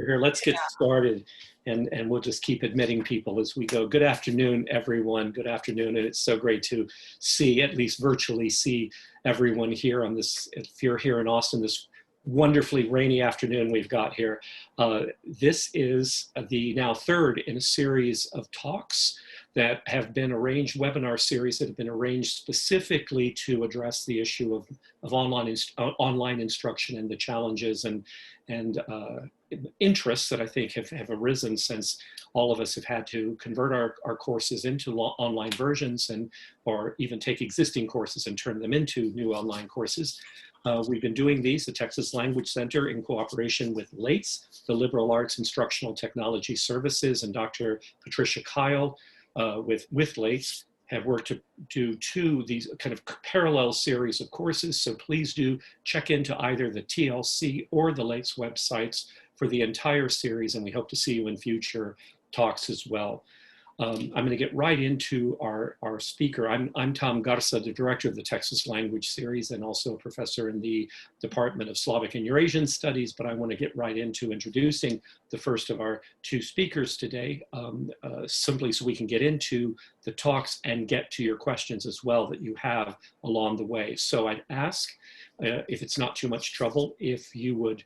here. Let's get started, and we'll just keep admitting people as we go. Good afternoon, everyone. Good afternoon, and it's so great to see, at least virtually, see everyone here on this, if you're here in Austin, this wonderfully rainy afternoon we've got here. This is the now third in a series of talks that have been arranged, webinar series that have been arranged specifically to address the issue of online instruction and the challenges and interests that I think have arisen since all of us have had to convert our courses into online versions or even take existing courses and turn them into new online courses. We've been doing these, the Texas Language Center, in cooperation with LATES, the Liberal Arts Instructional Technology Services, and Dr. Patricia Kyle with LATES have worked to do these kind of parallel series of courses. So please do check into either the TLC or the LATES websites for the entire series, and we hope to see you in future talks as well. I'm going to get right into our speaker. I'm Tom Garza, the director of the Texas Language Series and also a professor in the Department of Slavic and Eurasian Studies, but I want to get right into introducing the first of our two speakers today, simply so we can get into the talks and get to your questions as well that you have along the way. So I'd ask, if it's not too much trouble, if you would,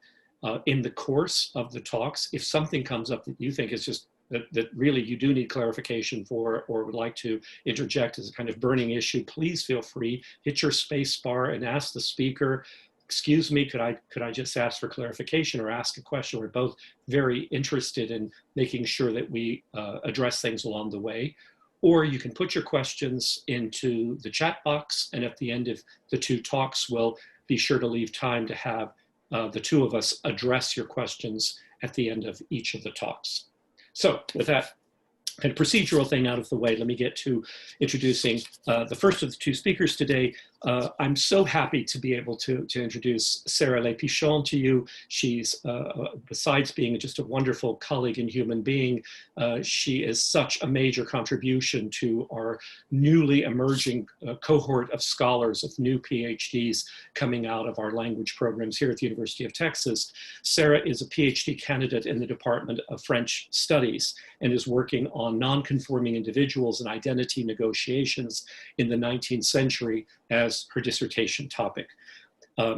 in the course of the talks, if something comes up that you think is just that really you do need clarification for, or would like to interject as a kind of burning issue, please feel free, hit your space bar and ask the speaker, excuse me, could I just ask for clarification or ask a question? We're both very interested in making sure that we address things along the way. Or you can put your questions into the chat box, and at the end of the two talks, we'll be sure to leave time to have the two of us address your questions at the end of each of the talks. So with that kind of procedural thing out of the way, let me get to introducing the first of the two speakers today. I'm so happy to be able to introduce Sarah Pichon to you. She's, besides being just a wonderful colleague and human being, she is such a major contribution to our newly emerging cohort of scholars, of new PhDs coming out of our language programs here at the University of Texas. Sarah is a PhD candidate in the Department of French Studies and is working on non-conforming individuals and identity negotiations in the 19th century as her dissertation topic.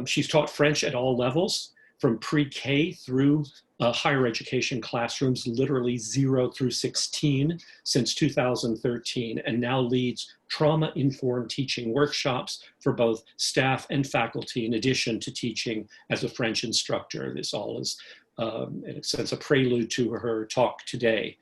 She's taught French at all levels, from pre-K through higher education classrooms, literally 0 through 16 since 2013, and now leads trauma-informed teaching workshops for both staff and faculty, in addition to teaching as a French instructor. This all is, in a sense, a prelude to her talk today.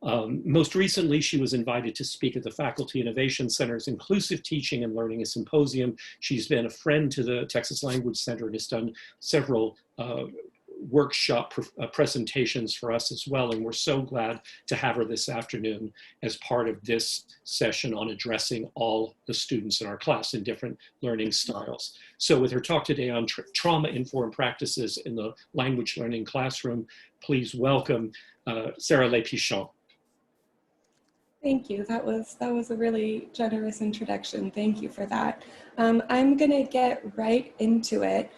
Most recently, she was invited to speak at the Faculty Innovation Center's Inclusive Teaching and Learning Symposium. She's been a friend to the Texas Language Center and has done several workshop presentations for us as well. And we're so glad to have her this afternoon as part of this session on addressing all the students in our class in different learning styles. So with her talk today on trauma-informed practices in the language learning classroom, please welcome Sarah Pichon. Thank you. That was a really generous introduction. Thank you for that. I'm going to get right into it.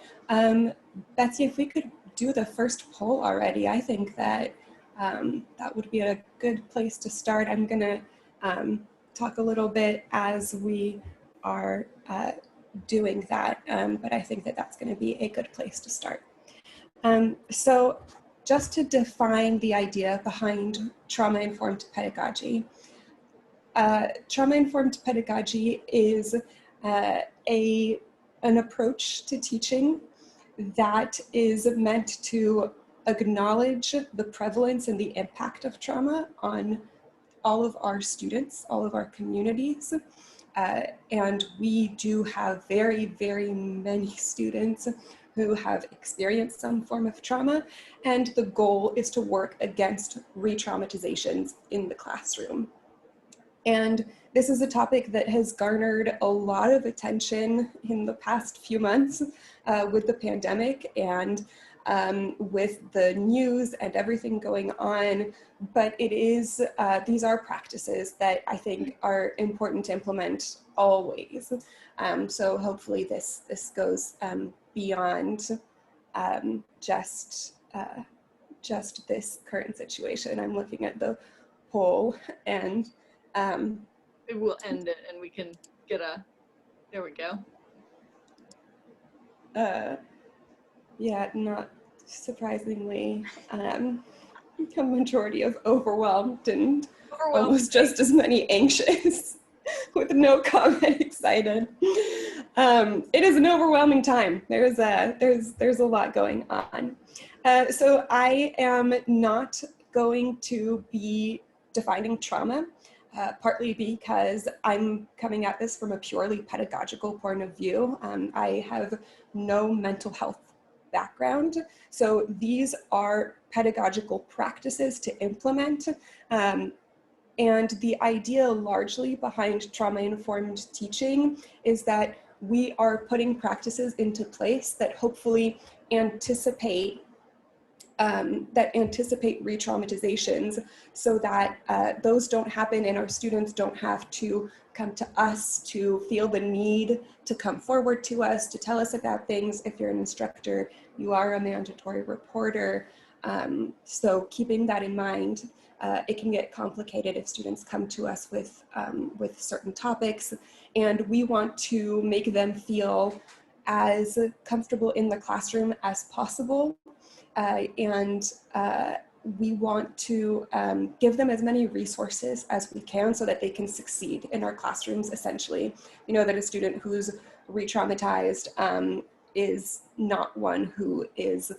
Betsy, if we could do the first poll already, I think that that would be a good place to start. I'm going to talk a little bit as we are doing that, but I think that that's going to be a good place to start. So just to define the idea behind trauma-informed pedagogy, trauma-informed pedagogy is an approach to teaching that is meant to acknowledge the prevalence and the impact of trauma on all of our students, all of our communities. And we do have very, very many students who have experienced some form of trauma, and the goal is to work against re-traumatizations in the classroom. And this is a topic that has garnered a lot of attention in the past few months with the pandemic and with the news and everything going on. But it is, these are practices that I think are important to implement always. So hopefully this goes beyond just just this current situation. I'm looking at the poll, and maybe we'll end it and we can get a, there we go. Yeah, not surprisingly, a majority of overwhelmed and almost just as many anxious, with no comment excited. It is an overwhelming time. There's a lot going on. So I am not going to be defining trauma, partly because I'm coming at this from a purely pedagogical point of view. I have no mental health background, so these are pedagogical practices to implement. And the idea largely behind trauma-informed teaching is that we are putting practices into place that hopefully anticipate re-traumatizations, so that those don't happen and our students don't have to come to us to feel the need to come forward to us to tell us about things. If you're an instructor, you are a mandatory reporter. So keeping that in mind, it can get complicated if students come to us with certain topics, and we want to make them feel as comfortable in the classroom as possible. And we want to give them as many resources as we can so that they can succeed in our classrooms, essentially. You know that a student who's re-traumatized is not one who is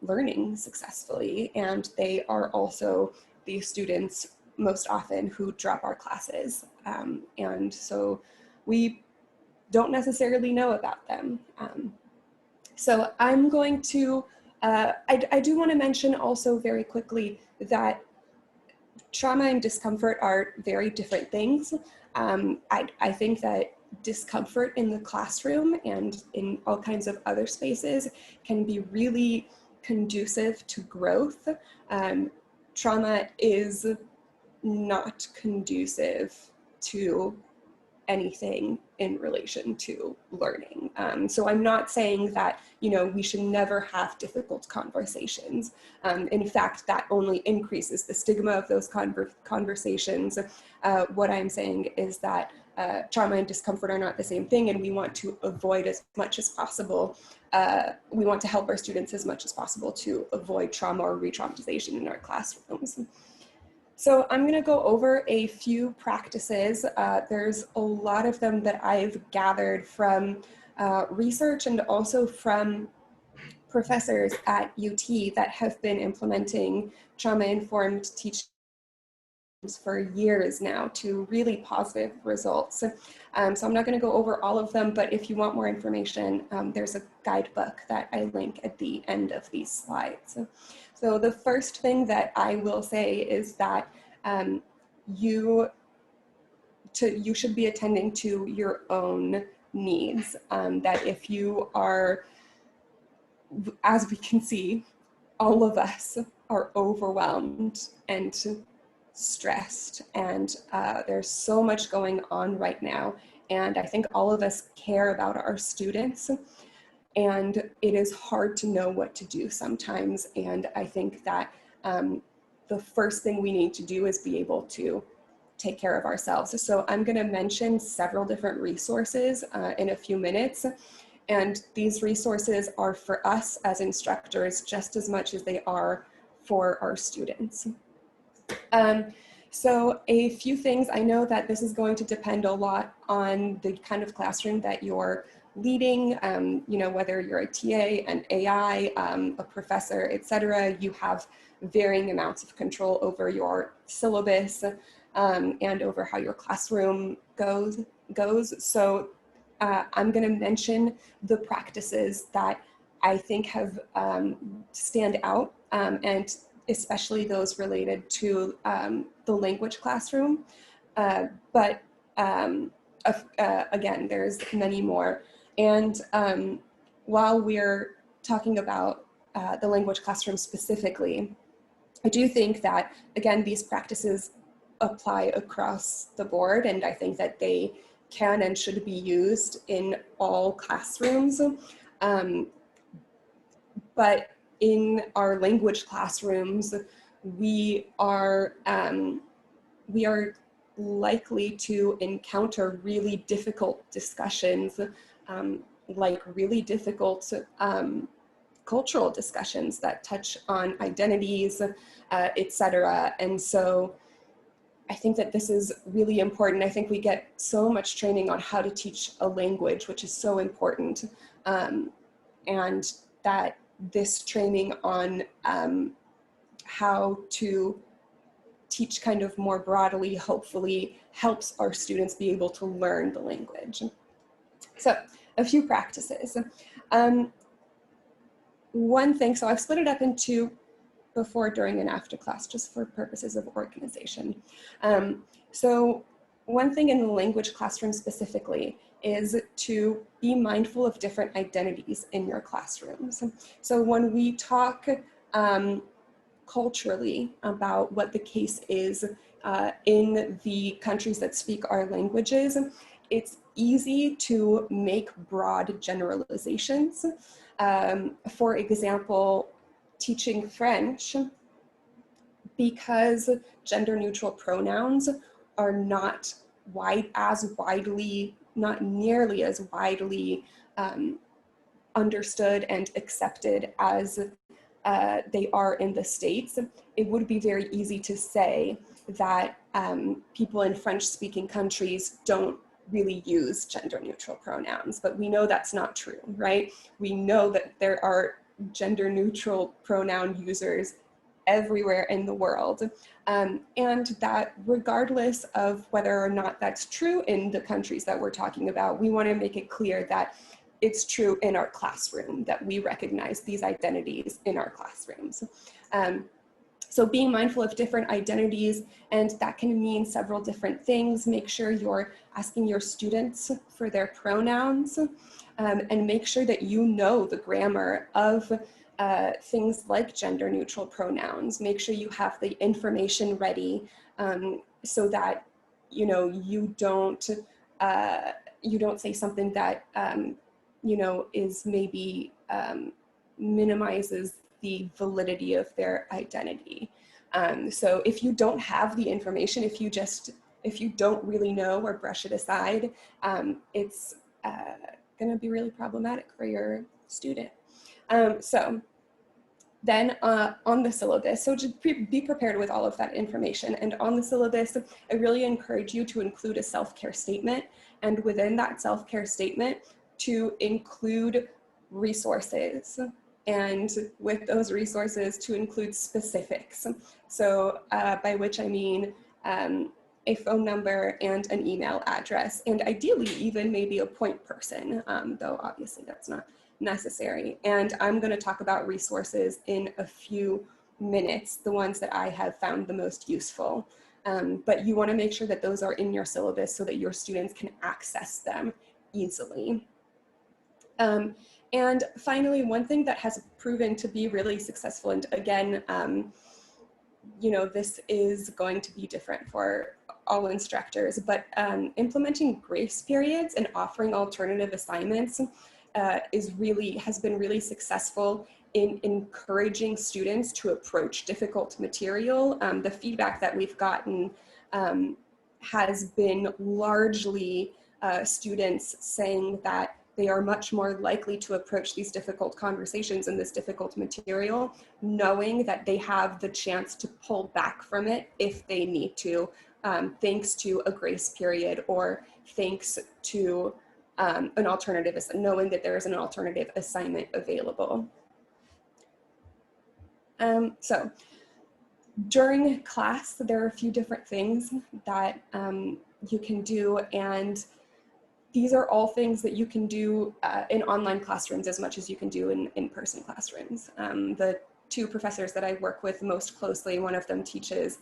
learning successfully, and they are also the students most often who drop our classes. And so we don't necessarily know about them. So I'm going to I do want to mention also very quickly that trauma and discomfort are very different things. I think that discomfort in the classroom and in all kinds of other spaces can be really conducive to growth. Trauma is not conducive to anything in relation to learning. So I'm not saying that, you know, we should never have difficult conversations. In fact, that only increases the stigma of those conversations. What I'm saying is that trauma and discomfort are not the same thing, and we want to avoid as much as possible. We want to help our students as much as possible to avoid trauma or re-traumatization in our classrooms. So I'm going to go over a few practices. There's a lot of them that I've gathered from research and also from professors at UT that have been implementing trauma-informed teaching for years now to really positive results. So I'm not going to go over all of them, but if you want more information, there's a guidebook that I link at the end of these slides. So the first thing that I will say is that you should be attending to your own needs. That if you are, as we can see, all of us are overwhelmed and stressed, and there's so much going on right now, and I think all of us care about our students, and it is hard to know what to do sometimes. And I think that the first thing we need to do is be able to take care of ourselves. So I'm going to mention several different resources in a few minutes, and these resources are for us as instructors just as much as they are for our students. So a few things. I know that this is going to depend a lot on the kind of classroom that you're leading, you know, whether you're a TA, an AI, a professor, etc. You have varying amounts of control over your syllabus and over how your classroom goes. So I'm going to mention the practices that I think have stand out, and especially those related to the language classroom. But again, there's many more. And while we're talking about the language classroom specifically, I do think that, again, these practices apply across the board, and I think that they can and should be used in all classrooms. But in our language classrooms, we are likely to encounter really difficult discussions, like really difficult cultural discussions that touch on identities, etc. And so I think that this is really important. I think we get so much training on how to teach a language, which is so important. And that this training on how to teach kind of more broadly, hopefully helps our students be able to learn the language. So a few practices. One thing, so I've split it up into before, during, and after class, just for purposes of organization. So one thing in the language classroom specifically is to be mindful of different identities in your classrooms. So when we talk culturally about what the case is in the countries that speak our languages, it's easy to make broad generalizations. For example, teaching French, because gender neutral pronouns are not nearly as widely understood and accepted as they are in the States, it would be very easy to say that people in French-speaking countries don't really use gender neutral pronouns, but we know that's not true, right? We know that there are gender neutral pronoun users everywhere in the world. And that regardless of whether or not that's true in the countries that we're talking about, we want to make it clear that it's true in our classroom, that we recognize these identities in our classrooms. So being mindful of different identities, and that can mean several different things. Make sure you're asking your students for their pronouns, and make sure that you know the grammar of things like gender neutral pronouns. Make sure you have the information ready so that you don't say something that is maybe minimizes the validity of their identity. So if you don't have the information, if you don't really know or brush it aside, it's going to be really problematic for your student. So then on the syllabus, so just be prepared with all of that information. And on the syllabus, I really encourage you to include a self-care statement. And within that self-care statement, to include resources. And with those resources, to include specifics. So by which I mean a phone number and an email address, and ideally even maybe a point person, though obviously that's not necessary. And I'm going to talk about resources in a few minutes, the ones that I have found the most useful. But you want to make sure that those are in your syllabus so that your students can access them easily. And finally, one thing that has proven to be really successful, and again, this is going to be different for all instructors, but implementing grace periods and offering alternative assignments has been really successful in encouraging students to approach difficult material. The feedback that we've gotten has been largely students saying that they are much more likely to approach these difficult conversations and this difficult material, knowing that they have the chance to pull back from it if they need to, thanks to a grace period or thanks to an alternative, knowing that there is an alternative assignment available. So during class, there are a few different things that you can do, and these are all things that you can do in online classrooms as much as you can do in in-person classrooms. The two professors that I work with most closely, one of them teaches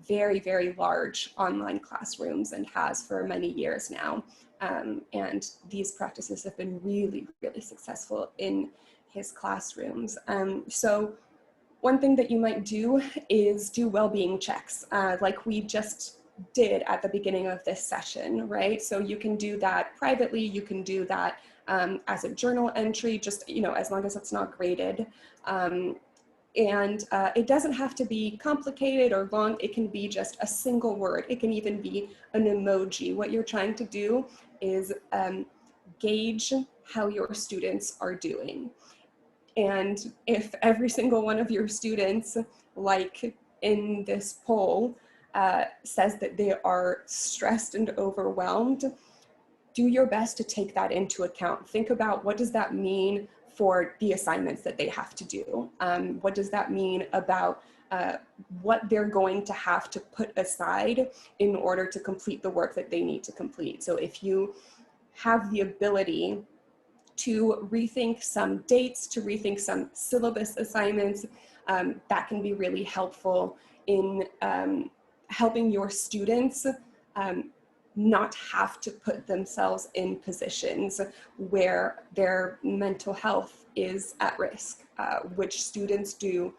very, very large online classrooms and has for many years now. And these practices have been really, really successful in his classrooms. So one thing that you might do is do well-being checks, like we just did at the beginning of this session, right? So you can do that privately, you can do that as a journal entry, just, as long as it's not graded. And it doesn't have to be complicated or long. It can be just a single word. It can even be an emoji. What you're trying to do is gauge how your students are doing. And if every single one of your students, like in this poll, says that they are stressed and overwhelmed, do your best to take that into account. Think about, what does that mean for the assignments that they have to do? What does that mean about what they're going to have to put aside in order to complete the work that they need to complete? So if you have the ability to rethink some dates, to rethink some syllabus assignments, that can be really helpful in helping your students not have to put themselves in positions where their mental health is at risk, which students do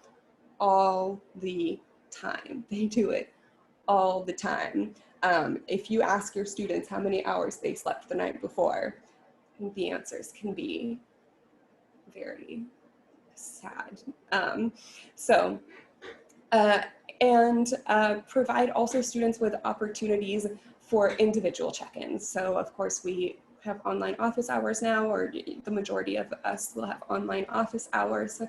all the time. They do it all the time. If you ask your students how many hours they slept the night before, the answers can be very sad. Provide also students with opportunities for individual check-ins. So of course we have online office hours now, or the majority of us will have online office hours.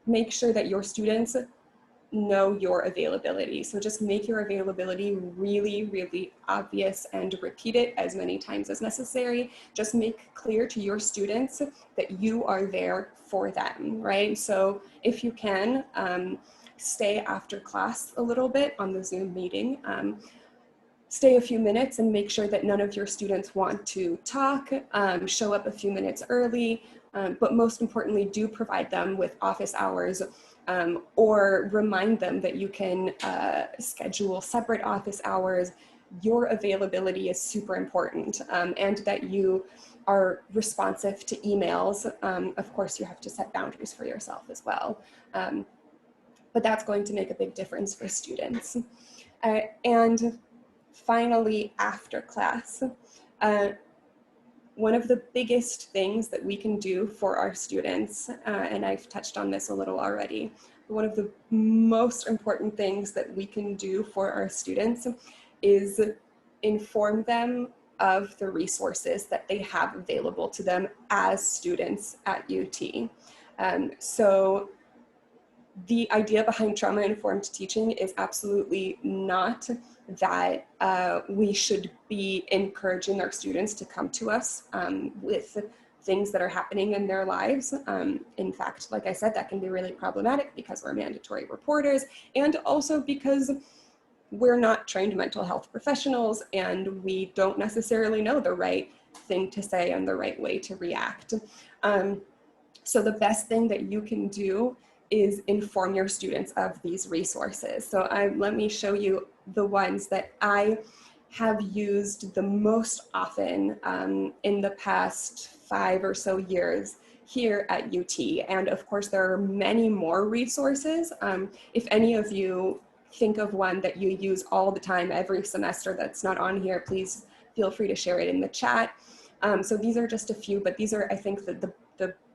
Make sure that your students know your availability. So just make your availability really, really obvious and repeat it as many times as necessary. Just make clear to your students that you are there for them, right? So if you can, stay after class a little bit on the Zoom meeting. Stay a few minutes and make sure that none of your students want to talk. Show up a few minutes early, but most importantly, do provide them with office hours, or remind them that you can schedule separate office hours. Your availability is super important, and that you are responsive to emails. Of course, you have to set boundaries for yourself as well. But that's going to make a big difference for students. And finally, after class, one of the biggest things that we can do for our students, and I've touched on this a little already, one of the most important things that we can do for our students is inform them of the resources that they have available to them as students at UT. So the idea behind trauma-informed teaching is absolutely not that we should be encouraging our students to come to us with things that are happening in their lives. In fact, like I said, that can be really problematic because we're mandatory reporters, and also because we're not trained mental health professionals and we don't necessarily know the right thing to say and the right way to react. So the best thing that you can do is inform your students of these resources. So let me show you the ones that I have used the most often in the past 5 or so years here at UT. And of course, there are many more resources. If any of you think of one that you use all the time, every semester that's not on here, please feel free to share it in the chat. So these are just a few, but these are, I think, the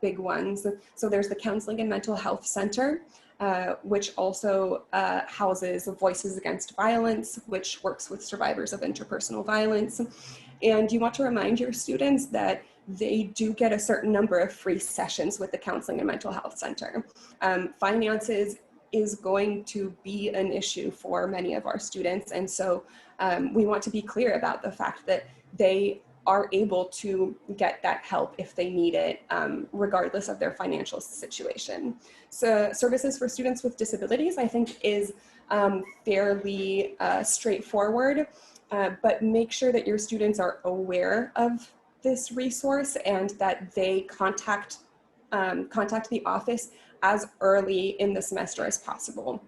big ones. So there's the Counseling and Mental Health Center, which also houses Voices Against Violence, which works with survivors of interpersonal violence. And you want to remind your students that they do get a certain number of free sessions with the Counseling and Mental Health Center. Finances is going to be an issue for many of our students. And so we want to be clear about the fact that they are able to get that help if they need it, regardless of their financial situation. So services for students with disabilities, I think, is fairly straightforward, but make sure that your students are aware of this resource and that they contact the office as early in the semester as possible.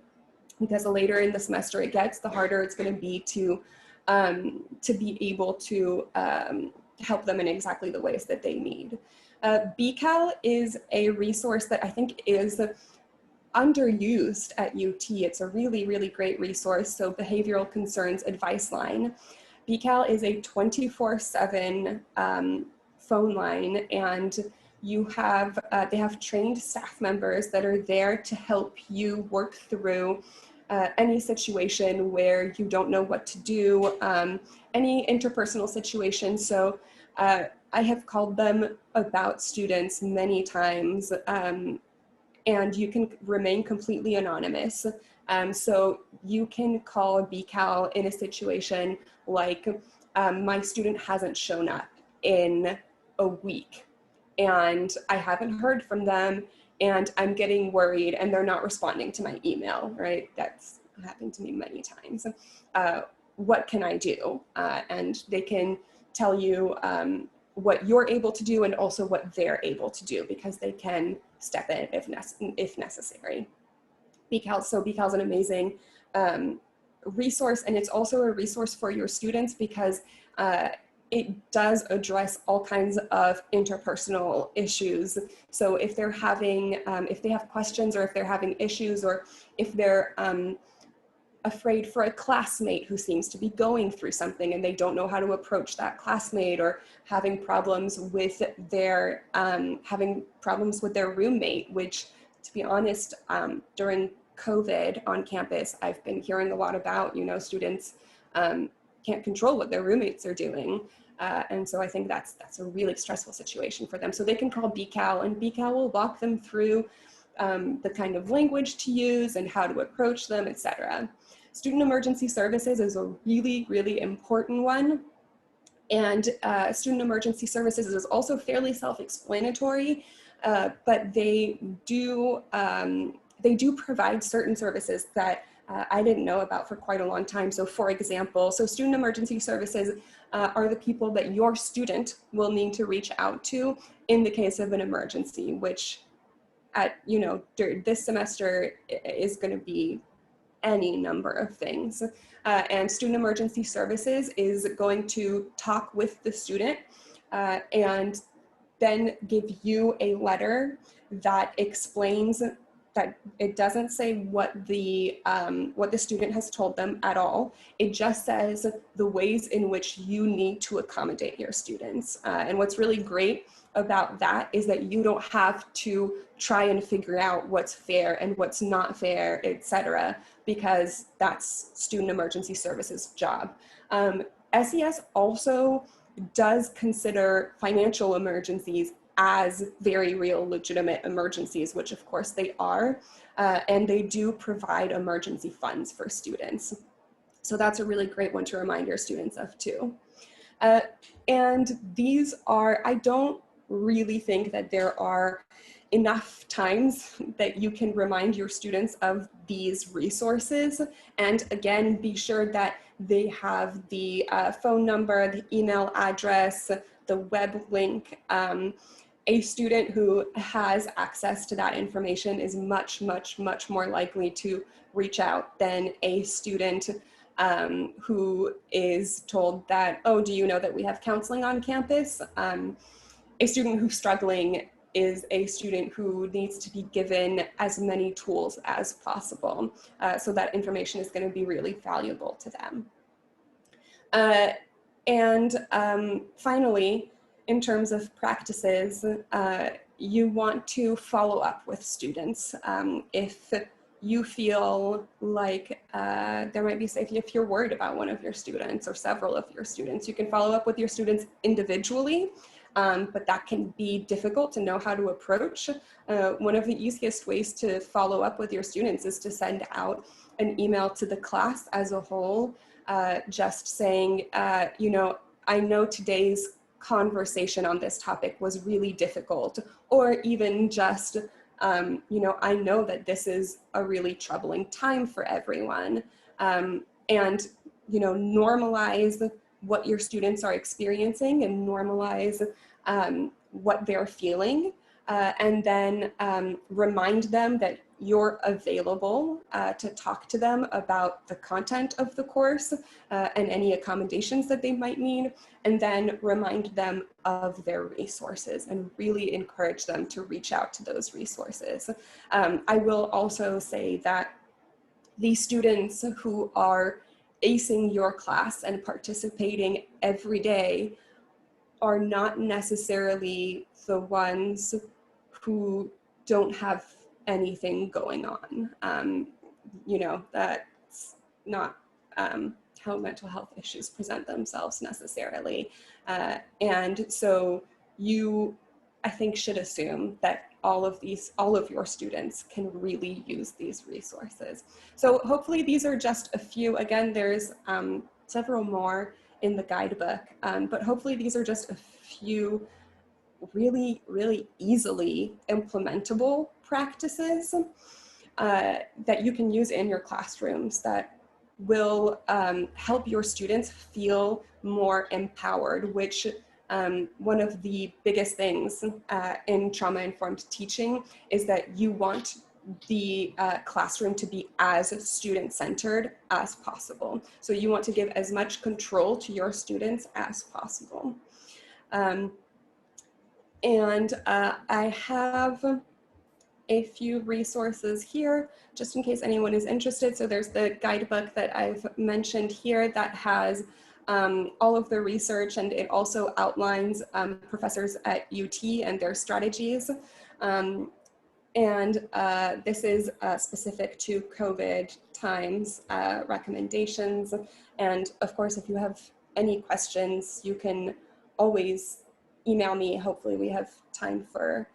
Because the later in the semester it gets, the harder it's going to be to be able to help them in exactly the ways that they need. BCAL is a resource that I think is underused at UT. It's a really, really great resource. So Behavioral Concerns Advice Line. BCAL is a 24/7 phone line, and you have they have trained staff members that are there to help you work through any situation where you don't know what to do, any interpersonal situation. So I have called them about students many times, and you can remain completely anonymous. So you can call BCAL in a situation like my student hasn't shown up in a week and I haven't heard from them and I'm getting worried and they're not responding to my email, right? That's happened to me many times. What can I do? And they can tell you what you're able to do and also what they're able to do, because they can step in if necessary. So BCAL is an amazing resource, and it's also a resource for your students because it does address all kinds of interpersonal issues. So if they're having, if they have questions or if they're having issues, or if they're afraid for a classmate who seems to be going through something and they don't know how to approach that classmate, or having problems with their roommate, which, to be honest, during COVID on campus, I've been hearing a lot about, you know, students can't control what their roommates are doing. And so I think that's a really stressful situation for them. So they can call BCAL, and BCAL will walk them through the kind of language to use and how to approach them, etc. Student emergency services is a really, really important one. And student emergency services is also fairly self-explanatory, but they do provide certain services that I didn't know about for quite a long time. So for example, student emergency services are the people that your student will need to reach out to in the case of an emergency, which this semester is going to be any number of things. And student emergency services is going to talk with the student and then give you a letter that explains that it doesn't say what the student has told them at all. It just says the ways in which you need to accommodate your students. And what's really great about that is that you don't have to try and figure out what's fair and what's not fair, etc., because that's student emergency services job. SES also does consider financial emergencies as very real, legitimate emergencies, which of course they are, and they do provide emergency funds for students. So that's a really great one to remind your students of too. And these are, I don't really think that there are enough times that you can remind your students of these resources. And again, be sure that they have the phone number, the email address, the web link. A student who has access to that information is much, much, much more likely to reach out than a student who is told that, oh, do you know that we have counseling on campus? A student who's struggling is a student who needs to be given as many tools as possible. So that information is going to be really valuable to them. Finally, in terms of practices, you want to follow up with students. If you feel like there might be safety, if you're worried about one of your students or several of your students, you can follow up with your students individually, but that can be difficult to know how to approach. One of the easiest ways to follow up with your students is to send out an email to the class as a whole, just saying, you know, I know today's conversation on this topic was really difficult, or even just, you know, I know that this is a really troubling time for everyone, and, you know, normalize what your students are experiencing and normalize what they're feeling, and then remind them that you're available to talk to them about the content of the course and any accommodations that they might need, and then remind them of their resources and really encourage them to reach out to those resources. I will also say that the students who are acing your class and participating every day are not necessarily the ones who don't have anything going on. You know, that's not how mental health issues present themselves necessarily. And so you, I think, should assume that all of your students can really use these resources. So hopefully these are just a few. Again, there's several more in the guidebook, but hopefully these are just a few really, really easily implementable practices that you can use in your classrooms that will help your students feel more empowered, which one of the biggest things in trauma-informed teaching is that you want the classroom to be as student-centered as possible. So you want to give as much control to your students as possible. I have a few resources here, just in case anyone is interested. So there's the guidebook that I've mentioned here that has all of the research, and it also outlines professors at UT and their strategies. This is specific to COVID times recommendations. And of course, if you have any questions, you can always email me. Hopefully we have time for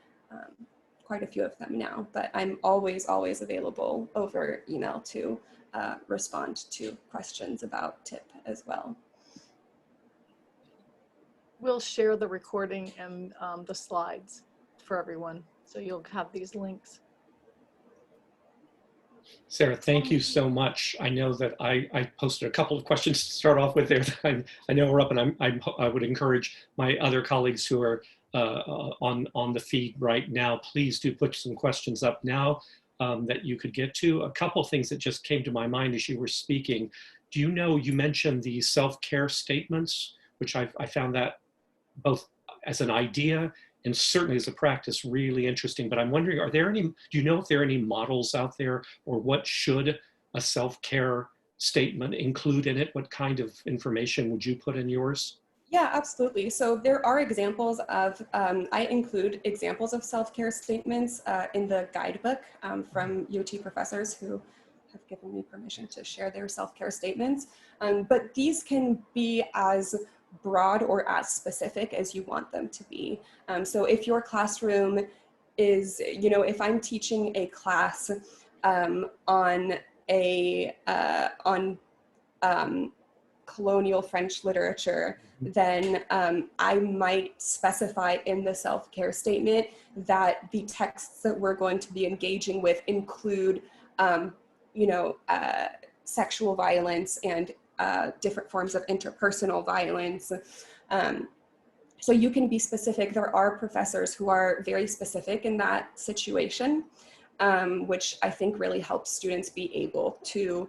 quite a few of them now, but I'm always available over email to respond to questions about TIP as well. We'll share the recording and the slides for everyone, so you'll have these links. Sarah, thank you so much. I know that I posted a couple of questions to start off with there. I know we're up, and I would encourage my other colleagues who are on the feed right now, please do put some questions up now that you could get to. A couple of things that just came to my mind as you were speaking. Do you know, you mentioned the self-care statements, which I found that both as an idea and certainly as a practice really interesting, but I'm wondering, are there any, do you know if there are any models out there, or what should a self-care statement include in it? What kind of information would you put in yours? Yeah, absolutely. So there are examples of, I include examples of self-care statements in the guidebook from UT professors who have given me permission to share their self-care statements. But these can be as broad or as specific as you want them to be. So if your classroom is, you know, if I'm teaching a class on colonial French literature, then I might specify in the self-care statement that the texts that we're going to be engaging with include, you know, sexual violence and different forms of interpersonal violence. So you can be specific. There are professors who are very specific in that situation, which I think really helps students be able to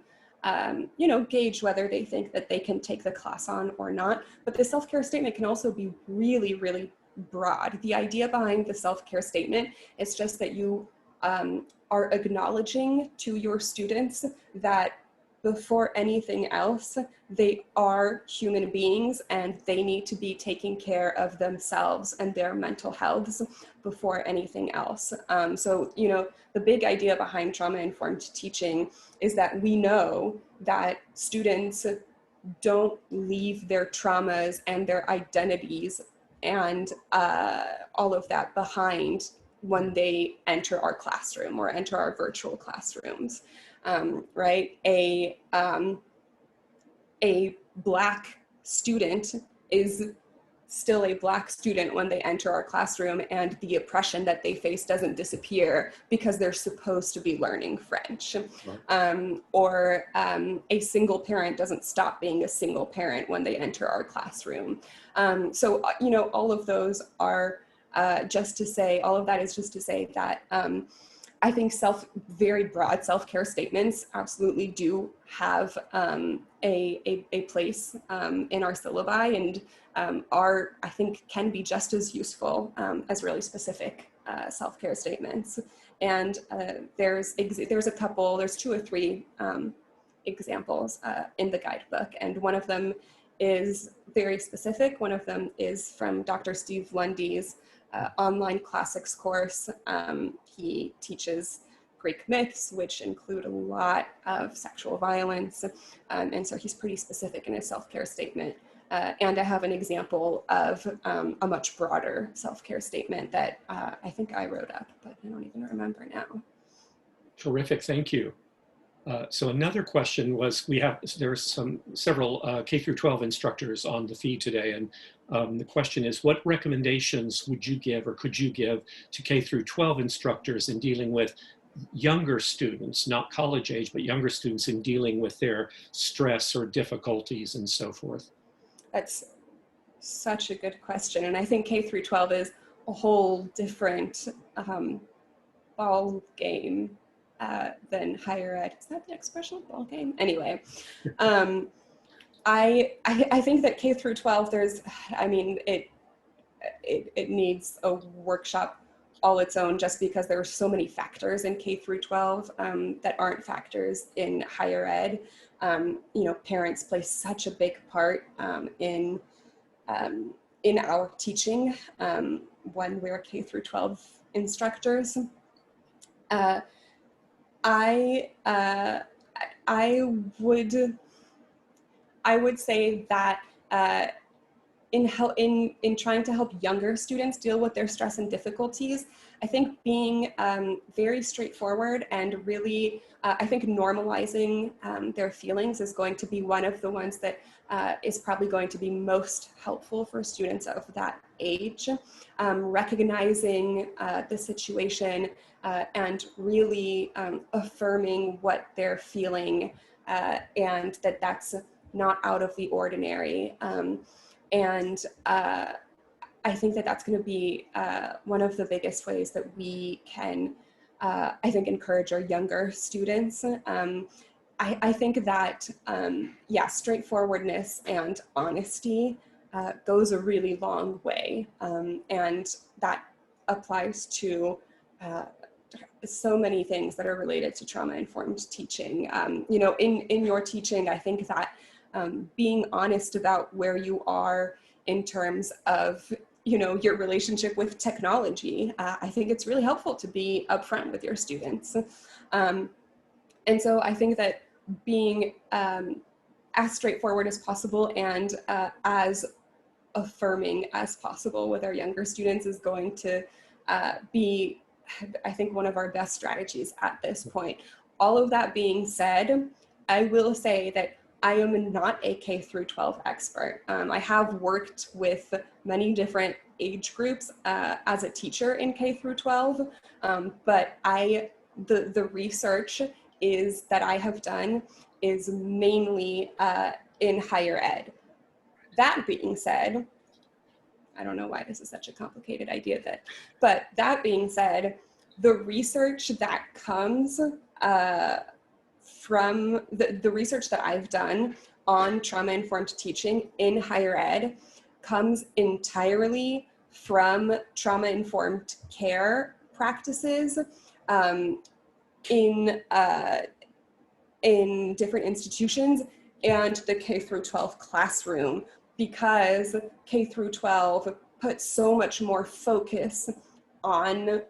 you know, gauge whether they think that they can take the class on or not. But the self-care statement can also be really, really broad. The idea behind the self-care statement is just that you are acknowledging to your students that before anything else, they are human beings and they need to be taking care of themselves and their mental health before anything else. So, you know, the big idea behind trauma-informed teaching is that we know that students don't leave their traumas and their identities and all of that behind when they enter our classroom or enter our virtual classrooms. Right? A Black student is still a Black student when they enter our classroom, and the oppression that they face doesn't disappear because they're supposed to be learning French. Or a single parent doesn't stop being a single parent when they enter our classroom. So, you know, all of those are just to say, all of that is just to say that I think very broad self-care statements absolutely do have a place in our syllabi, and I think can be just as useful as really specific self-care statements. And there's two or three examples in the guidebook. And one of them is very specific. One of them is from Dr. Steve Lundy's online classics course. He teaches Greek myths, which include a lot of sexual violence. And so he's pretty specific in his self-care statement. And I have an example of a much broader self-care statement that I think I wrote up, but I don't even remember now. Terrific, thank you. So another question was, there's several K through 12 instructors on the feed today, and the question is, what recommendations would you give or could you give to K through 12 instructors in dealing with younger students, not college age, but younger students in dealing with their stress or difficulties and so forth? That's such a good question. And I think K through 12 is a whole different ball game than higher ed. Is that the expression, ball game? Anyway, I think that K through 12, it needs a workshop all its own, just because there are so many factors in K through 12 that aren't factors in higher ed. Parents play such a big part in our teaching when we're K through 12 instructors. I would say that in trying to help younger students deal with their stress and difficulties, I think being very straightforward and really, I think normalizing their feelings is going to be one of the ones that is probably going to be most helpful for students of that age. Recognizing the situation and really affirming what they're feeling and that's not out of the ordinary. And I think that that's going to be one of the biggest ways that we can, I think, encourage our younger students. I think that, straightforwardness and honesty goes a really long way. And that applies to so many things that are related to trauma-informed teaching. In your teaching, I think that being honest about where you are in terms of, your relationship with technology. I think it's really helpful to be upfront with your students. And so I think that being as straightforward as possible and as affirming as possible with our younger students is going to be, I think, one of our best strategies at this point. All of that being said, I will say that I am not a K through 12 expert. I have worked with many different age groups as a teacher in K through 12, but the research that I have done is mainly in higher ed. That being said, I don't know why this is such a complicated idea, but that being said, the research that comes from the research that I've done on trauma-informed teaching in higher ed comes entirely from trauma-informed care practices in different institutions and the K through 12 classroom, because K through 12 puts so much more focus on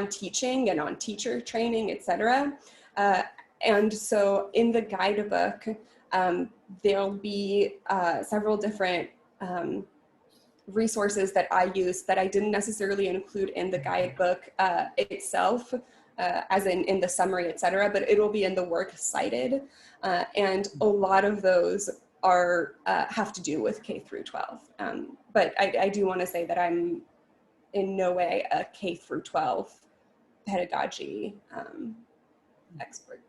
teaching and on teacher training, etc. And so in the guidebook, there'll be several different resources that I use that I didn't necessarily include in the guidebook itself, as in the summary, etc., but it'll be in the work cited. And a lot of those are have to do with K through 12. But I do want to say that I'm in no way a K through 12 pedagogy expert.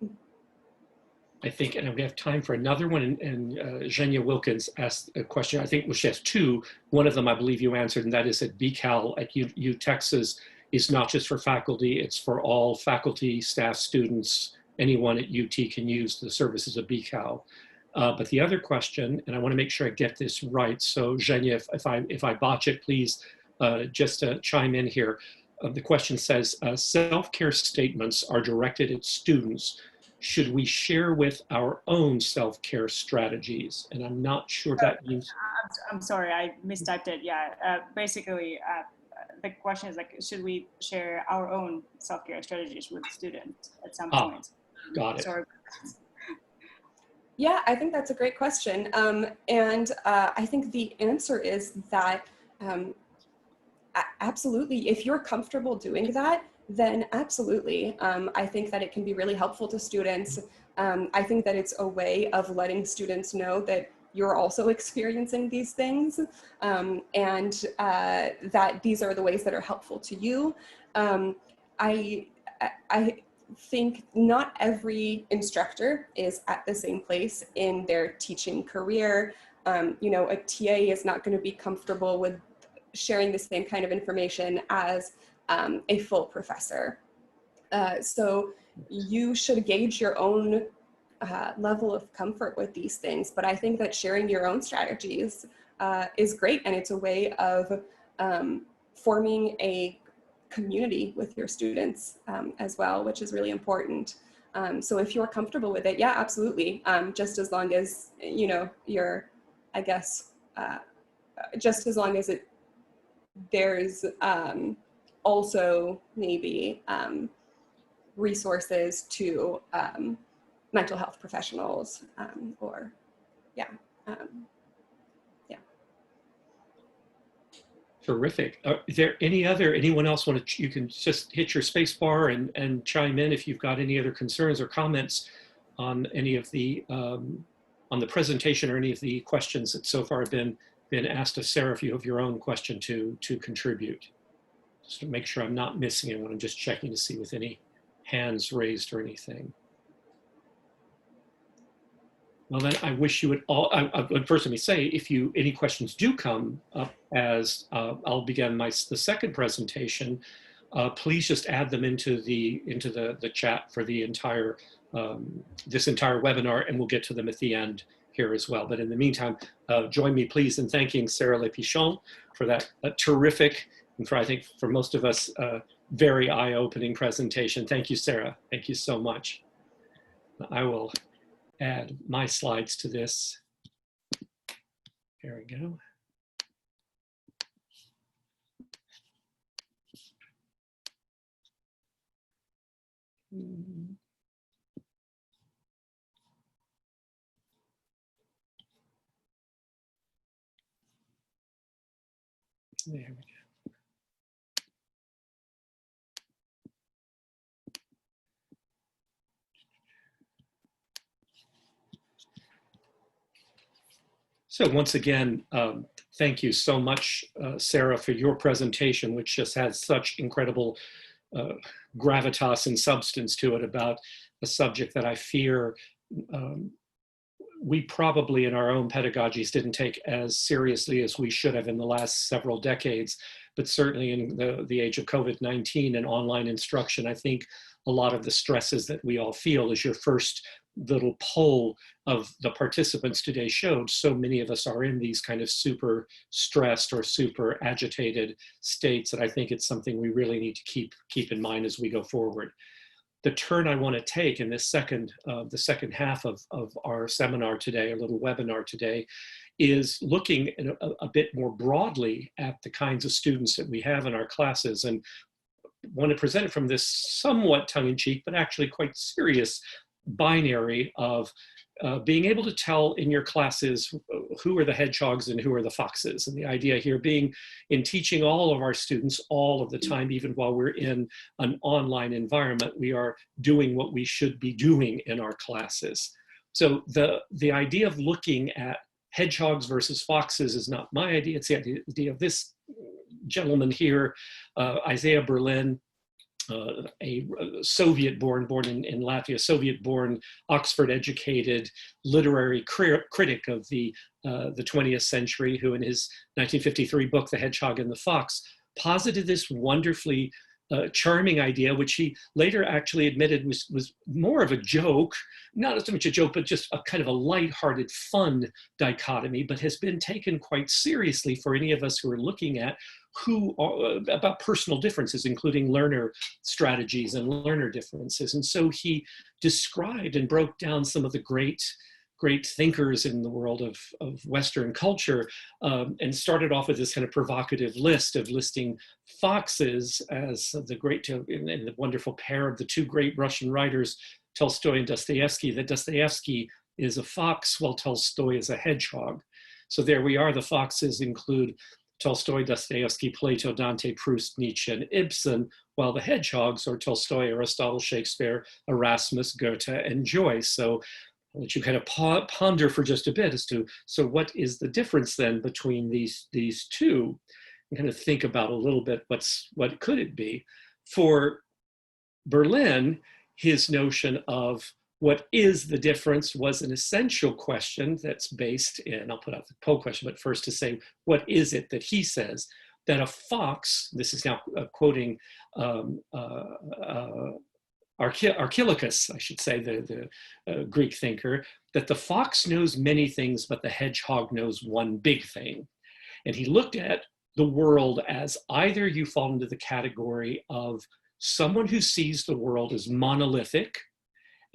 I think, and we have time for another one, and Zhenya Wilkins asked a question, I think, well, she has two. One of them I believe you answered, and that is that BCAL at U Texas is not just for faculty, it's for all faculty, staff, students, anyone at UT can use the services of BCAL. But the other question, and I want to make sure I get this right, so Zhenya, if I botch it, please just chime in here. The question says, self-care statements are directed at students should we share with our own self-care strategies? And I'm not sure that means. I'm sorry, I mistyped it. Yeah, basically, the question is like, should we share our own self-care strategies with students at some point? Got it. Sorry. Yeah, I think that's a great question. And I think the answer is that absolutely, if you're comfortable doing that, then absolutely. I think that it can be really helpful to students. I think that it's a way of letting students know that you're also experiencing these things, and that these are the ways that are helpful to you. I think not every instructor is at the same place in their teaching career. You know, a TA is not going to be comfortable with sharing the same kind of information as a full professor. So you should gauge your own level of comfort with these things. But I think that sharing your own strategies is great, and it's a way of forming a community with your students as well, which is really important. So if you're comfortable with it, yeah, absolutely. Just as long as, you know, you're, I guess, just as long as there's also maybe resources to mental health professionals or, yeah. Terrific. Is there anyone else you can just hit your space bar and chime in if you've got any other concerns or comments on any of the, on the presentation or any of the questions that so far have been asked of Sarah, if you have your own question to contribute. Just to make sure I'm not missing anyone. I'm just checking to see with any hands raised or anything. Well, then I wish you would all, I would first let me say, if any questions do come up as I'll begin the second presentation, please just add them into the chat for the entire, this entire webinar, and we'll get to them at the end here as well. But in the meantime, join me please in thanking Sarah Pichon for that terrific, and for, I think for most of us, very eye-opening presentation. Thank you, Sarah. Thank you so much. I will add my slides to this. There we go. There we go. So once again, thank you so much, Sarah, for your presentation, which just has such incredible gravitas and substance to it about a subject that I fear we probably in our own pedagogies didn't take as seriously as we should have in the last several decades. But certainly in the age of COVID-19 and online instruction, I think a lot of the stresses that we all feel, as your first little poll of the participants today showed, so many of us are in these kind of super stressed or super agitated states, that I think it's something we really need to keep in mind as we go forward. The turn I want to take in this the second half of our seminar today, our little webinar today, is looking a bit more broadly at the kinds of students that we have in our classes, and want to present it from this somewhat tongue-in-cheek, but actually quite serious binary of being able to tell in your classes who are the hedgehogs and who are the foxes. And the idea here being, in teaching all of our students all of the time, even while we're in an online environment, we are doing what we should be doing in our classes. So the idea of looking at hedgehogs versus foxes is not my idea. It's the idea of this gentleman here, Isaiah Berlin, a Soviet-born, born in Latvia, Soviet-born, Oxford-educated literary critic of the 20th century, who in his 1953 book, The Hedgehog and the Fox, posited this wonderfully charming idea, which he later actually admitted was more of a joke, not so much a joke, but just a kind of a lighthearted, fun dichotomy, but has been taken quite seriously for any of us who are looking at about personal differences, including learner strategies and learner differences. And so he described and broke down some of the great thinkers in the world of Western culture, and started off with this kind of provocative list of listing foxes as the great, and the wonderful pair of the two great Russian writers, Tolstoy and Dostoevsky, that Dostoevsky is a fox while Tolstoy is a hedgehog. So there we are. The foxes include Tolstoy, Dostoevsky, Plato, Dante, Proust, Nietzsche, and Ibsen, while the hedgehogs are Tolstoy, Aristotle, Shakespeare, Erasmus, Goethe, and Joyce. So I'll let you kind of ponder for just a bit as to, so what is the difference then between these two? And kind of think about a little bit what could it be? For Berlin, his notion of what is the difference was an essential question that's based in, I'll put out the poll question, but first to say, what is it that he says? That a fox, this is now quoting Archilochus, I should say, the Greek thinker, that the fox knows many things, but the hedgehog knows one big thing. And he looked at the world as either you fall into the category of someone who sees the world as monolithic,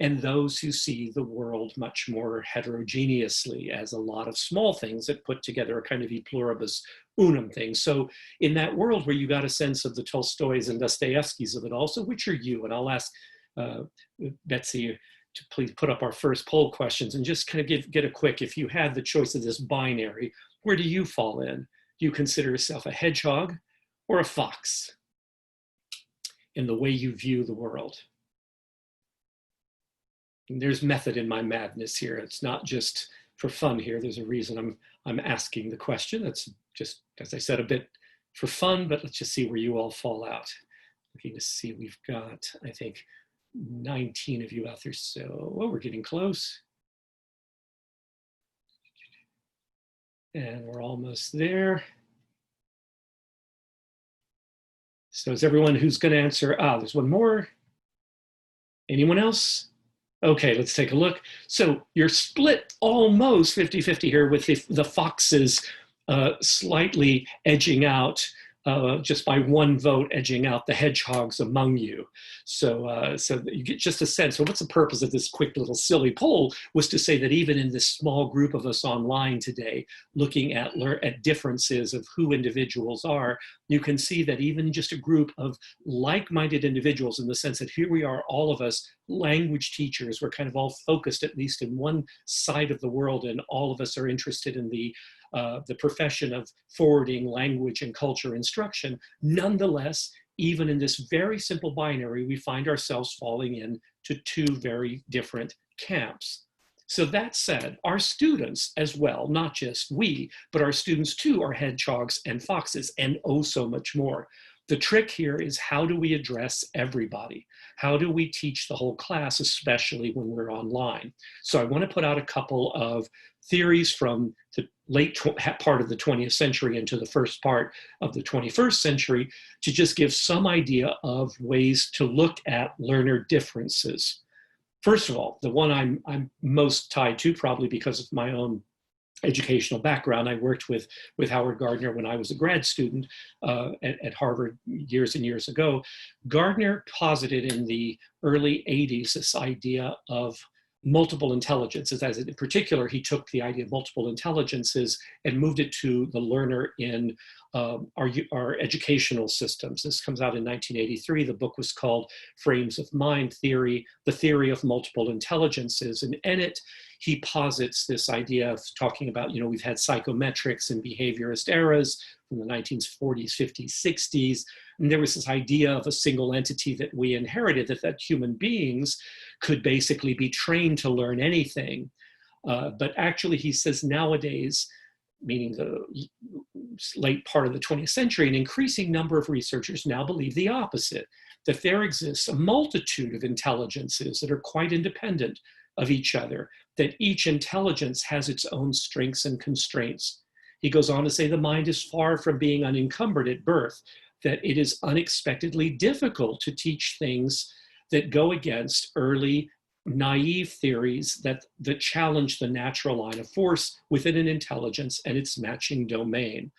and those who see the world much more heterogeneously as a lot of small things that put together a kind of e pluribus unum thing. So in that world where you got a sense of the Tolstoys and Dostoevskys of it also, which are you? And I'll ask Betsy to please put up our first poll questions and just kind of get a quick, if you had the choice of this binary, where do you fall in? Do you consider yourself a hedgehog or a fox in the way you view the world? And there's method in my madness here. It's not just for fun here. There's a reason I'm asking the question. It's just, as I said, a bit for fun, but let's just see where you all fall out. Looking to see, we've got, I think, 19 of you out there. So, oh, we're getting close. And we're almost there. So is everyone who's going to answer? There's one more. Anyone else? Okay, let's take a look. So you're split almost 50-50 here with the foxes slightly edging out, just by one vote, edging out the hedgehogs among you. So, so that you get just a sense. So what's the purpose of this quick little silly poll was to say that even in this small group of us online today, looking at differences of who individuals are, you can see that even just a group of like-minded individuals, in the sense that here we are, all of us language teachers, we're kind of all focused at least in one side of the world, and all of us are interested in the profession of forwarding language and culture instruction. Nonetheless, even in this very simple binary, we find ourselves falling into two very different camps. So that said, our students as well, not just we, but our students too are hedgehogs and foxes and oh so much more. The trick here is, how do we address everybody? How do we teach the whole class, especially when we're online? So I want to put out a couple of theories from the late part of the 20th century into the first part of the 21st century to just give some idea of ways to look at learner differences. First of all, the one I'm most tied to, probably because of my own educational background. I worked with Howard Gardner when I was a grad student at Harvard years and years ago. Gardner posited in the early 80s this idea of multiple intelligences. As in particular, he took the idea of multiple intelligences and moved it to the learner in our educational systems. This comes out in 1983. The book was called Frames of Mind Theory, The Theory of Multiple Intelligences. And in it, he posits this idea of talking about, we've had psychometrics and behaviorist eras from the 1940s, 50s, 60s. And there was this idea of a single entity that we inherited, that human beings could basically be trained to learn anything. But actually, he says nowadays, meaning the late part of the 20th century, an increasing number of researchers now believe the opposite, that there exists a multitude of intelligences that are quite independent of each other, that each intelligence has its own strengths and constraints. He goes on to say the mind is far from being unencumbered at birth. that it is unexpectedly difficult to teach things that go against early naive theories that challenge the natural line of force within an intelligence and its matching domain.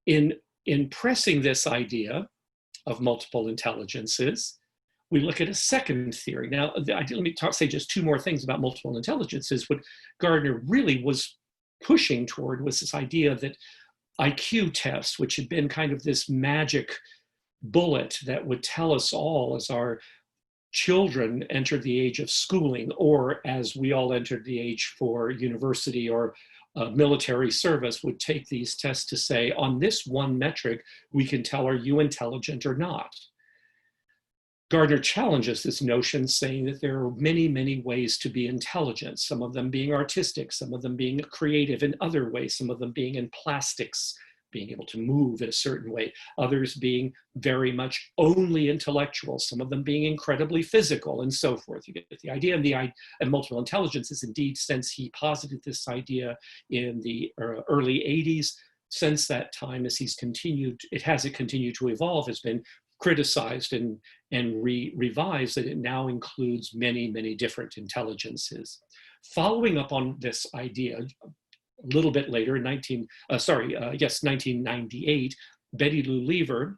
In pressing this idea of multiple intelligences, we look at a second theory. Now, let me say just two more things about multiple intelligences. What Gardner really was pushing toward was this idea that IQ tests, which had been kind of this magic bullet that would tell us all as our children entered the age of schooling, or as we all entered the age for university or military service, would take these tests to say, on this one metric, we can tell, are you intelligent or not? Gardner challenges this notion, saying that there are many, many ways to be intelligent, some of them being artistic, some of them being creative in other ways, some of them being in plastics, being able to move in a certain way, others being very much only intellectual, some of them being incredibly physical, and so forth. You get the idea. And multiple intelligence is indeed, since he posited this idea in the early 80s, since that time, as he's continued, it continued to evolve, has been criticized and revised, that it now includes many, many different intelligences. Following up on this idea, a little bit later, in 1998, Betty Lou Lever,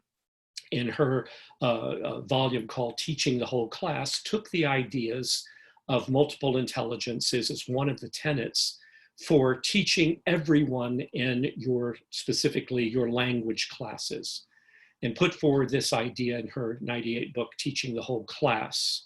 in her volume called Teaching the Whole Class, took the ideas of multiple intelligences as one of the tenets for teaching everyone in specifically your language classes, and put forward this idea in her 98 book, Teaching the Whole Class,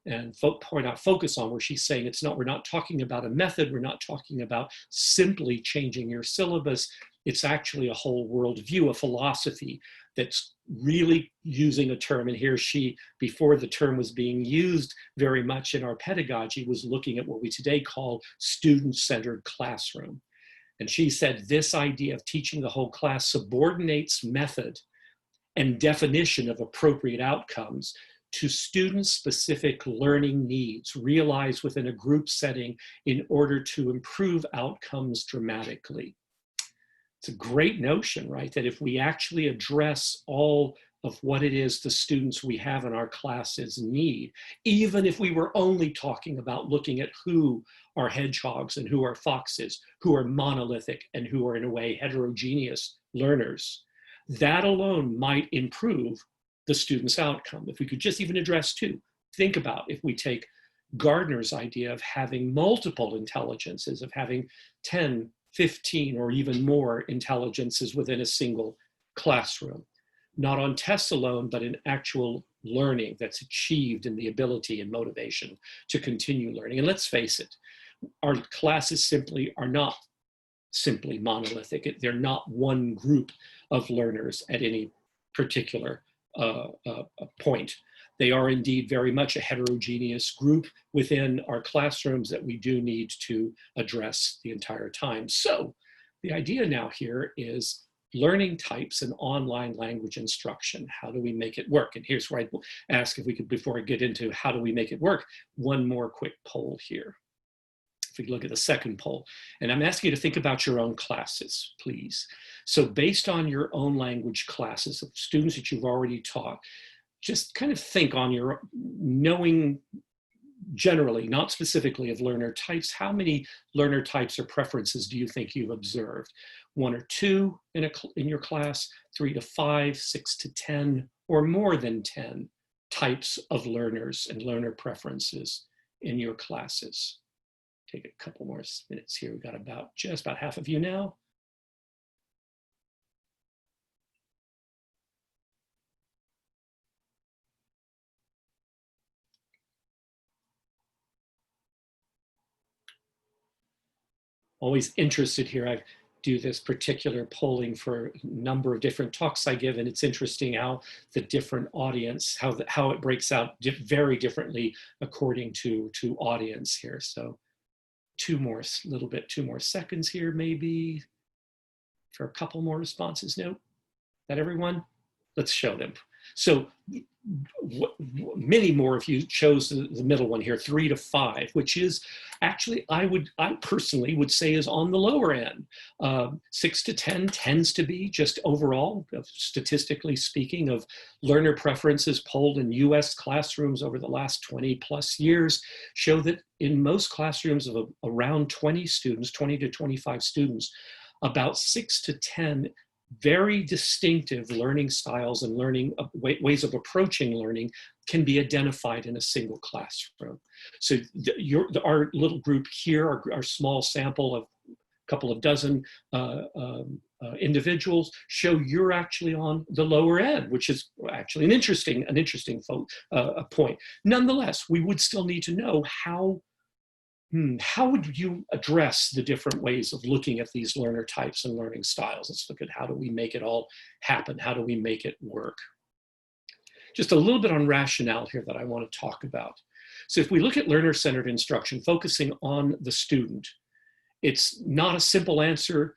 and focus on where she's saying we're not talking about a method, we're not talking about simply changing your syllabus, it's actually a whole worldview, a philosophy that's really using a term, and here she, before the term was being used very much in our pedagogy, was looking at what we today call student-centered classroom. And she said this idea of teaching the whole class subordinates method and definition of appropriate outcomes to student-specific learning needs realized within a group setting in order to improve outcomes dramatically. It's a great notion, right? That if we actually address all of what it is the students we have in our classes need, even if we were only talking about looking at who are hedgehogs and who are foxes, who are monolithic and who are in a way heterogeneous learners, that alone might improve the student's outcome. If we could just even address two. Think about if we take Gardner's idea of having multiple intelligences, of having 10, 15, or even more intelligences within a single classroom, not on tests alone, but in actual learning that's achieved in the ability and motivation to continue learning. And let's face it, our classes simply are not simply monolithic. They're not one group of learners at any particular point. They are indeed very much a heterogeneous group within our classrooms that we do need to address the entire time. So the idea now here is learning types and online language instruction. How do we make it work? And here's where I'd ask if we could, before I get into how do we make it work, one more quick poll here. If we look at the second poll, and I'm asking you to think about your own classes, please. So based on your own language classes of students that you've already taught, just kind of think on your knowing generally, not specifically of learner types, how many learner types or preferences do you think you've observed? 1 or 2 in your class, 3 to 5, 6 to 10, or more than 10 types of learners and learner preferences in your classes? Take a couple more minutes here. We've got just about half of you now. Always interested here. I do this particular polling for a number of different talks I give, and it's interesting how the different audience, how it breaks out very differently according to audience here. So two more seconds here, maybe, for a couple more responses. Nope. That everyone? Let's show them. So many more if you chose the middle one here, 3 to 5, which is actually, I personally would say is on the lower end. 6 to 10 tends to be just overall, statistically speaking, of learner preferences polled in US classrooms over the last 20 plus years show that in most classrooms of around 20 students, 20 to 25 students, about 6 to 10 very distinctive learning styles and learning ways of approaching learning can be identified in a single classroom. So our little group here, our small sample of a couple of dozen individuals, show you're actually on the lower end, which is actually an interesting point. Nonetheless, we would still need to know how would you address the different ways of looking at these learner types and learning styles? Let's look at how do we make it all happen? How do we make it work? Just a little bit on rationale here that I want to talk about. So if we look at learner-centered instruction, focusing on the student, it's not a simple answer,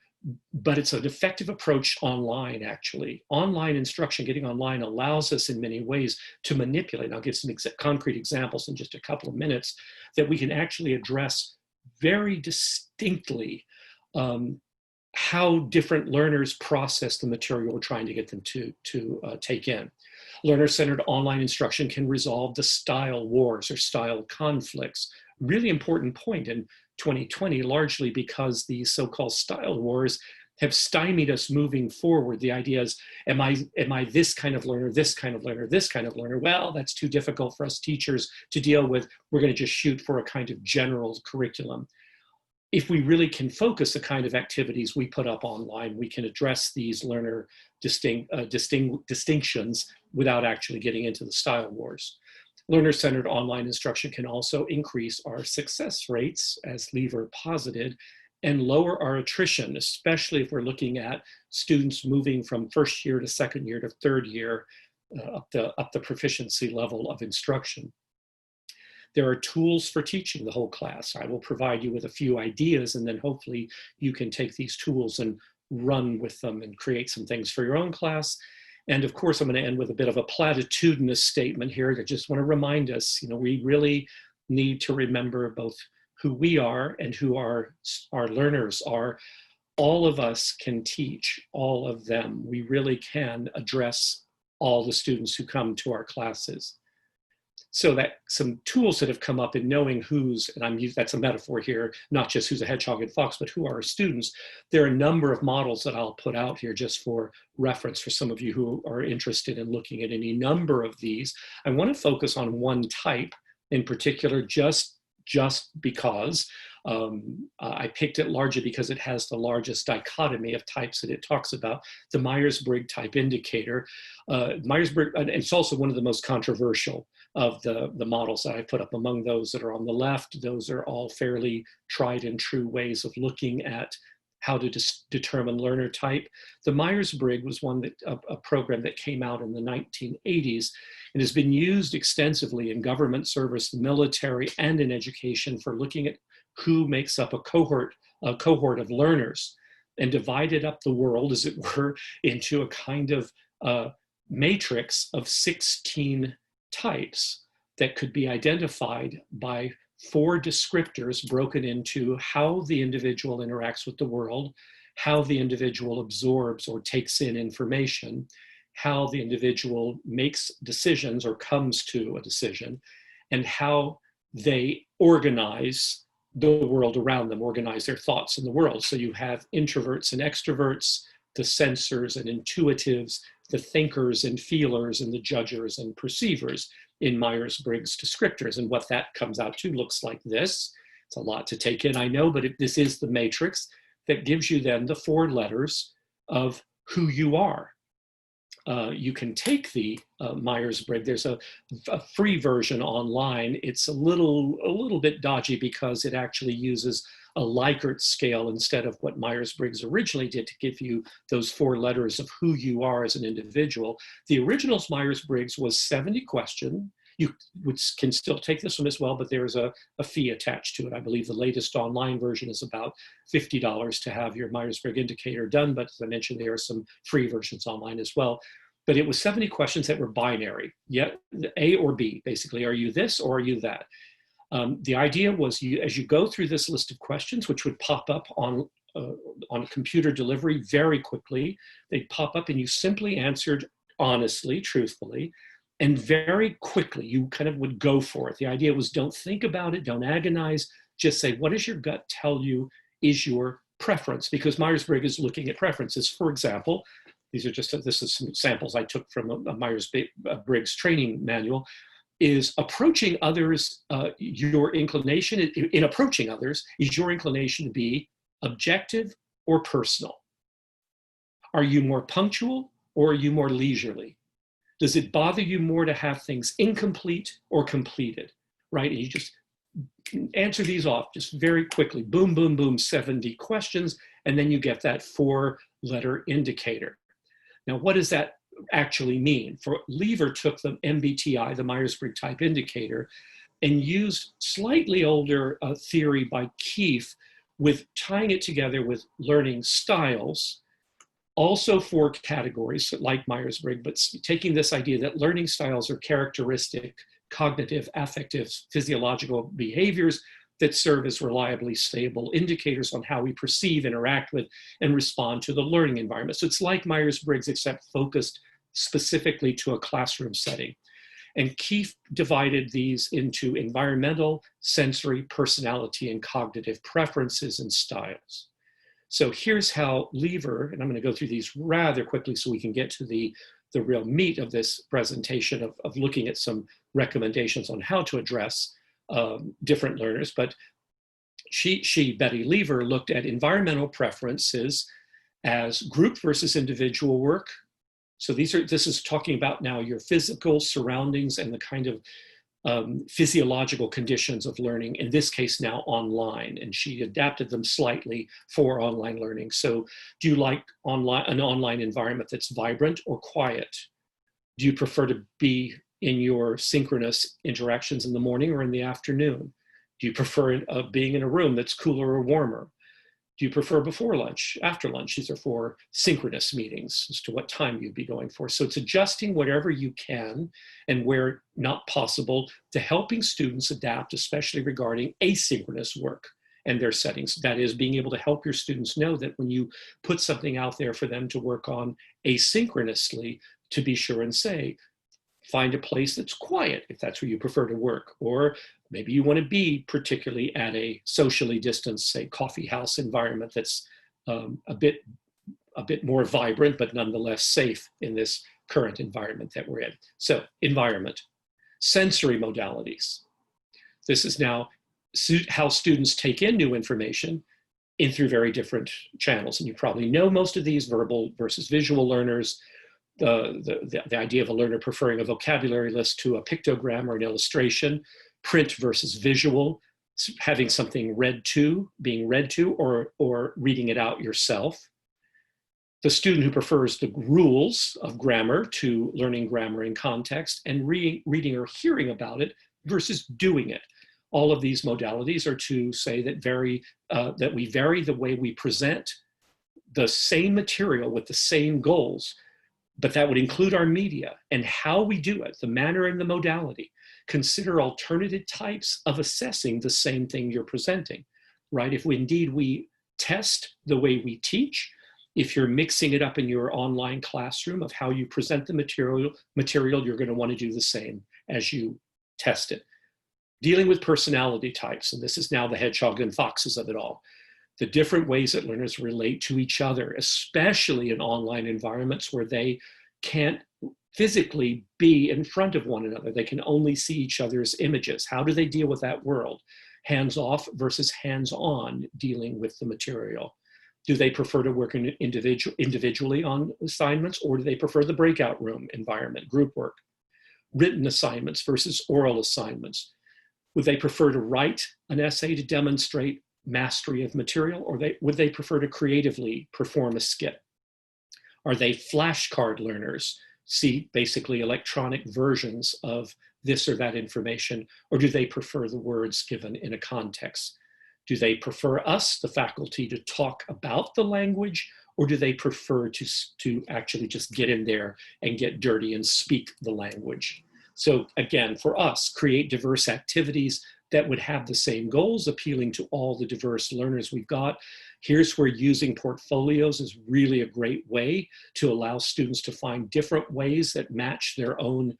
but it's an effective approach online, actually. Online instruction, getting online, allows us in many ways to manipulate. I'll give some concrete examples in just a couple of minutes that we can actually address very distinctly how different learners process the material we're trying to get them to take in. Learner-centered online instruction can resolve the style wars or style conflicts. Really important point in 2020, largely because these so-called style wars have stymied us moving forward. The idea is, am I this kind of learner, this kind of learner, this kind of learner? Well, that's too difficult for us teachers to deal with. We're going to just shoot for a kind of general curriculum. If we really can focus the kind of activities we put up online, we can address these learner distinctions without actually getting into the style wars. Learner-centered online instruction can also increase our success rates, as Lever posited, and lower our attrition, especially if we're looking at students moving from first year to second year to third year up the proficiency level of instruction. There are tools for teaching the whole class. I will provide you with a few ideas, and then hopefully you can take these tools and run with them and create some things for your own class. And of course, I'm going to end with a bit of a platitudinous statement here. I just want to remind us, we really need to remember both who we are and who our learners are. All of us can teach all of them. We really can address all the students who come to our classes. So that some tools that have come up in knowing who's, and that's a metaphor here, not just who's a hedgehog and fox, but who are our students. There are a number of models that I'll put out here just for reference for some of you who are interested in looking at any number of these. I want to focus on one type in particular, just because I picked it largely because it has the largest dichotomy of types that it talks about, the Myers-Briggs type indicator. Myers-Briggs, and it's also one of the most controversial of the models that I put up. Among those that are on the left, those are all fairly tried and true ways of looking at how to determine learner type. The Myers-Briggs was a program that came out in the 1980s and has been used extensively in government service, the military, and in education for looking at who makes up a cohort of learners, and divided up the world, as it were, into a kind of matrix of 16 types that could be identified by 4 descriptors broken into how the individual interacts with the world, how the individual absorbs or takes in information, how the individual makes decisions or comes to a decision, and how they organize the world around them, organize their thoughts in the world. So you have introverts and extroverts, the sensors and intuitives, the thinkers and feelers, and the judgers and perceivers in Myers-Briggs descriptors. And what that comes out to looks like this. It's a lot to take in, I know, but this is the matrix that gives you then the 4 letters of who you are. You can take the Myers-Briggs. There's a free version online. It's a little bit dodgy because it actually uses a Likert scale instead of what Myers-Briggs originally did to give you those 4 letters of who you are as an individual. The original Myers-Briggs was 70 questions. You can still take this one as well, but there's a fee attached to it. I believe the latest online version is about $50 to have your Myers-Briggs indicator done, but as I mentioned, there are some free versions online as well. but it was 70 questions that were binary, yet A or B, basically. Are you this or are you that? The idea was as you go through this list of questions, which would pop up on computer delivery very quickly, they'd pop up and you simply answered honestly, truthfully, and very quickly you kind of would go for it. The idea was don't think about it, don't agonize, just say, what does your gut tell you is your preference? Because Myers-Briggs is looking at preferences. For example, this is some samples I took from a Myers-Briggs training manual, is approaching others, your inclination in approaching others, is your inclination to be objective or personal? Are you more punctual or are you more leisurely? Does it bother you more to have things incomplete or completed, right? And you just answer these off just very quickly, boom, boom, boom, 70 questions, and then you get that 4-letter indicator. Now, what does that actually mean? For Lever took the MBTI, the Myers-Briggs Type Indicator, and used slightly older theory by Keefe with tying it together with learning styles, also 4 categories like Myers-Briggs, but taking this idea that learning styles are characteristic, cognitive, affective, physiological behaviors that serve as reliably stable indicators on how we perceive, interact with, and respond to the learning environment. So it's like Myers-Briggs, except focused specifically to a classroom setting. And Keefe divided these into environmental, sensory, personality, and cognitive preferences and styles. So here's how Lever, and I'm going to go through these rather quickly so we can get to the real meat of this presentation of looking at some recommendations on how to address different learners. But Betty Lever, looked at environmental preferences as group versus individual work. So this is talking about now your physical surroundings and the kind of physiological conditions of learning, in this case now online, and she adapted them slightly for online learning. So do you like an online environment that's vibrant or quiet? Do you prefer to be in your synchronous interactions in the morning or in the afternoon? Do you prefer being in a room that's cooler or warmer? Do you prefer before lunch, after lunch? These are for synchronous meetings as to what time you'd be going for. So it's adjusting whatever you can and where not possible to helping students adapt, especially regarding asynchronous work and their settings. That is, being able to help your students know that when you put something out there for them to work on asynchronously, to be sure and say, find a place that's quiet if that's where you prefer to work, or maybe you want to be particularly at a socially distanced, say, coffee house environment that's a bit more vibrant, but nonetheless safe in this current environment that we're in. So environment, sensory modalities. This is now how students take in new information in through very different channels. And you probably know most of these: verbal versus visual learners, the idea of a learner preferring a vocabulary list to a pictogram or an illustration, print versus visual, having something being read to, or reading it out yourself. The student who prefers the rules of grammar to learning grammar in context, and reading or hearing about it versus doing it. All of these modalities are to say that we vary the way we present the same material with the same goals, but that would include our media and how we do it, the manner and the modality. Consider alternative types of assessing the same thing you're presenting, right? If we test the way we teach, if you're mixing it up in your online classroom of how you present the material, you're going to want to do the same as you test it. Dealing with personality types, and this is now the hedgehog and foxes of it all. The different ways that learners relate to each other, especially in online environments where they can't physically be in front of one another. They can only see each other's images. How do they deal with that world? Hands-off versus hands-on dealing with the material. Do they prefer to work individually on assignments, or do they prefer the breakout room environment, group work? Written assignments versus oral assignments. Would they prefer to write an essay to demonstrate mastery of material, or would they prefer to creatively perform a skit? Are they flashcard learners, see basically electronic versions of this or that information, or do they prefer the words given in a context? Do they prefer us, the faculty, to talk about the language, or do they prefer to actually just get in there and get dirty and speak the language? So again, for us, create diverse activities that would have the same goals, appealing to all the diverse learners we've got. Here's where using portfolios is really a great way to allow students to find different ways that match their own